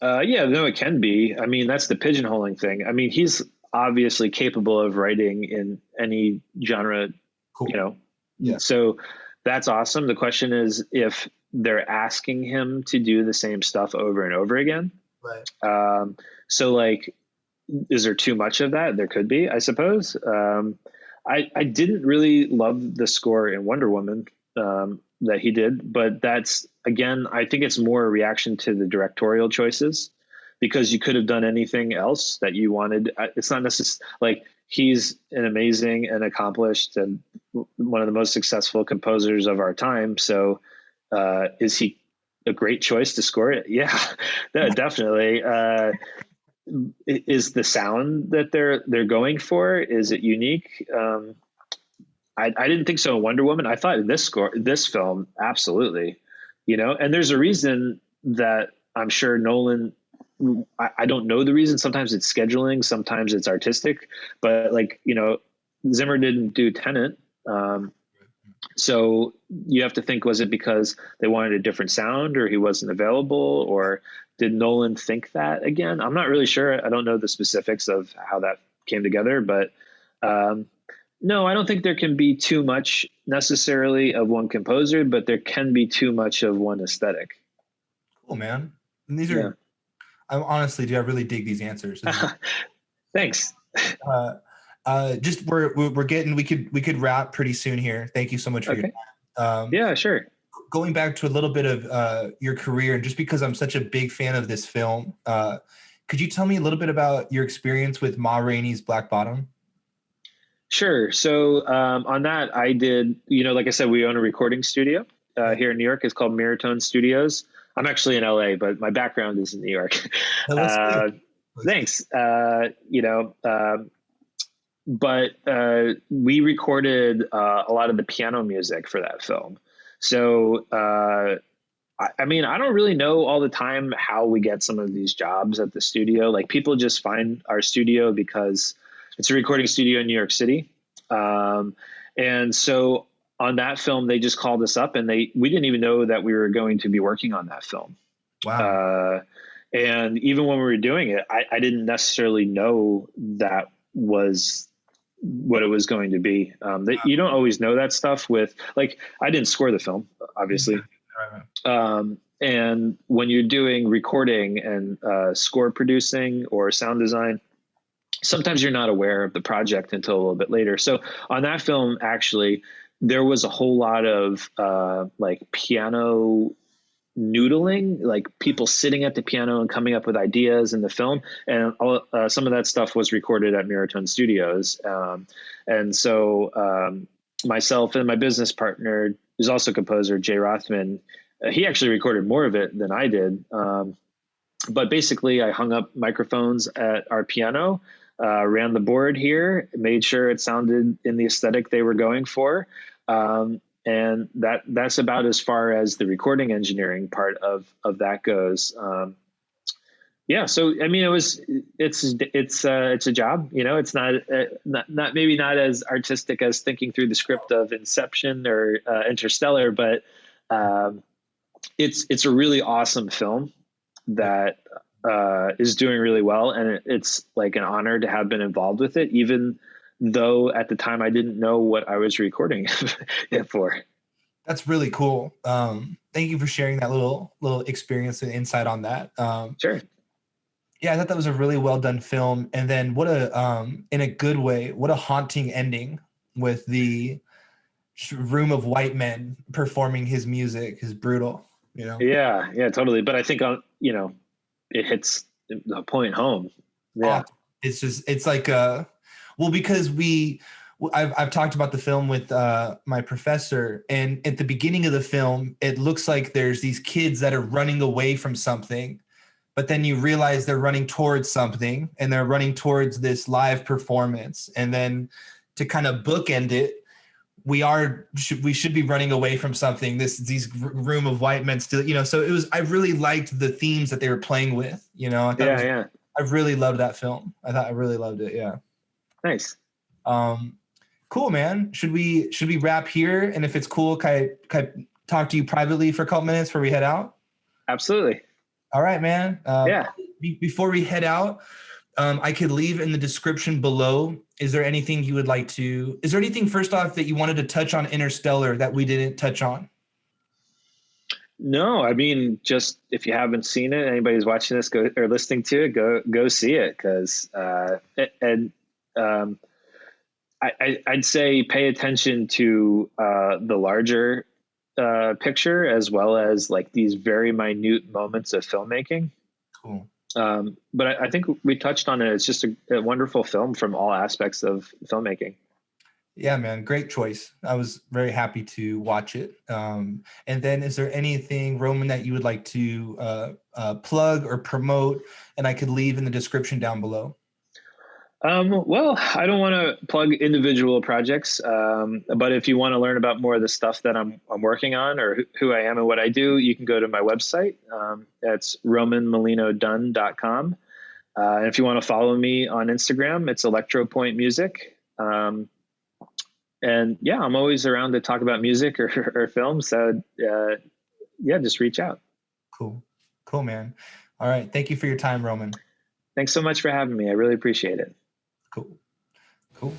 S2: Yeah, no, it can be. I mean, that's the pigeonholing thing. I mean, he's obviously capable of writing in any genre,
S1: cool.
S2: You know.
S1: Yeah.
S2: So that's awesome. The question is if they're asking him to do the same stuff over and over again.
S1: Right.
S2: So like, is there too much of that? There could be, I suppose. I didn't really love the score in Wonder Woman that he did, but that's, again, I think it's more a reaction to the directorial choices, because you could have done anything else that you wanted. It's not necessarily like he's an amazing and accomplished and one of the most successful composers of our time. So is he a great choice to score it? Yeah, definitely. Is the sound that they're going for, is it unique? I didn't think so in Wonder Woman. I thought in this film, absolutely, you know, and there's a reason that I'm sure Nolan, I don't know the reason. Sometimes it's scheduling, sometimes it's artistic, but like, you know, Zimmer didn't do Tenet. So you have to think, was it because they wanted a different sound, or he wasn't available, or did Nolan think that again? I'm not really sure. I don't know the specifics of how that came together, but no, I don't think there can be too much necessarily of one composer, but there can be too much of one aesthetic.
S1: Cool, man. And these are, I honestly do. I really dig these answers.
S2: Thanks.
S1: Just we're getting, we could wrap pretty soon here. Thank you so much for your time.
S2: Yeah, sure.
S1: Going back to a little bit of your career, and just because I'm such a big fan of this film, could you tell me a little bit about your experience with Ma Rainey's Black Bottom?
S2: Sure. So on that, I did, you know, like I said, we own a recording studio here in New York. It's called Miratone Studios. I'm actually in LA, but my background is in New York. Thanks. You know, but we recorded a lot of the piano music for that film. So, I mean, I don't really know all the time how we get some of these jobs at the studio. Like, people just find our studio because it's a recording studio in New York City. And so on that film, they just called us up, and we didn't even know that we were going to be working on that film.
S1: Wow.
S2: And even when we were doing it, I didn't necessarily know that was what it was going to be. You don't always know that stuff with, like, I didn't score the film, obviously. And when you're doing recording and score producing or sound design, sometimes you're not aware of the project until a little bit later. So on that film, actually, there was a whole lot of like piano noodling, like people sitting at the piano and coming up with ideas in the film. And some of that stuff was recorded at Miratone Studios. And so myself and my business partner, who's also a composer, Jay Rothman, he actually recorded more of it than I did. But basically, I hung up microphones at our piano, ran the board here, made sure it sounded in the aesthetic they were going for. And that's about as far as the recording engineering part of that goes. Yeah. So, I mean, it's a job, you know, it's not maybe not as artistic as thinking through the script of Inception or Interstellar, but it's a really awesome film that is doing really well. And it's like an honor to have been involved with it, even though at the time I didn't know what I was recording it for.
S1: That's really cool. Thank you for sharing that little experience and insight on that.
S2: Sure.
S1: Yeah, I thought that was a really well done film. And then what in a good way, what a haunting ending with the room of white men performing his music is brutal, you know?
S2: Yeah, totally. But I think, you know, it hits the point home. Yeah.
S1: It's like, well, because I've talked about the film with my professor, and at the beginning of the film, it looks like there's these kids that are running away from something, but then you realize they're running towards something, and they're running towards this live performance. And then to kind of bookend it, we should be running away from something. These room of white men still, you know. So I really liked the themes that they were playing with, you know. I really loved that film. I really loved it. Yeah.
S2: Nice.
S1: Cool, man. Should we wrap here? And if it's cool, can I talk to you privately for a couple minutes before we head out?
S2: Absolutely.
S1: All right, man.
S2: Yeah.
S1: Before we head out, I could leave in the description below. Is there anything first off that you wanted to touch on Interstellar that we didn't touch on?
S2: No, I mean, just if you haven't seen it, anybody's watching this or listening to it, go see it. Cause, I'd say pay attention to the larger picture, as well as like these very minute moments of filmmaking.
S1: Cool.
S2: But I think we touched on it. It's just a wonderful film from all aspects of filmmaking.
S1: Yeah, man. Great choice. I was very happy to watch it. And then is there anything, Roman, that you would like to plug or promote? And I could leave in the description down below.
S2: Well, I don't want to plug individual projects, but if you want to learn about more of the stuff that I'm working on, or who I am and what I do, you can go to my website. That's romanmolinodunn.com. And if you want to follow me on Instagram, it's electropoint music. And yeah, I'm always around to talk about music or film. So yeah, just reach out.
S1: Cool, man. All right. Thank you for your time, Roman.
S2: Thanks so much for having me. I really appreciate it.
S1: Cool.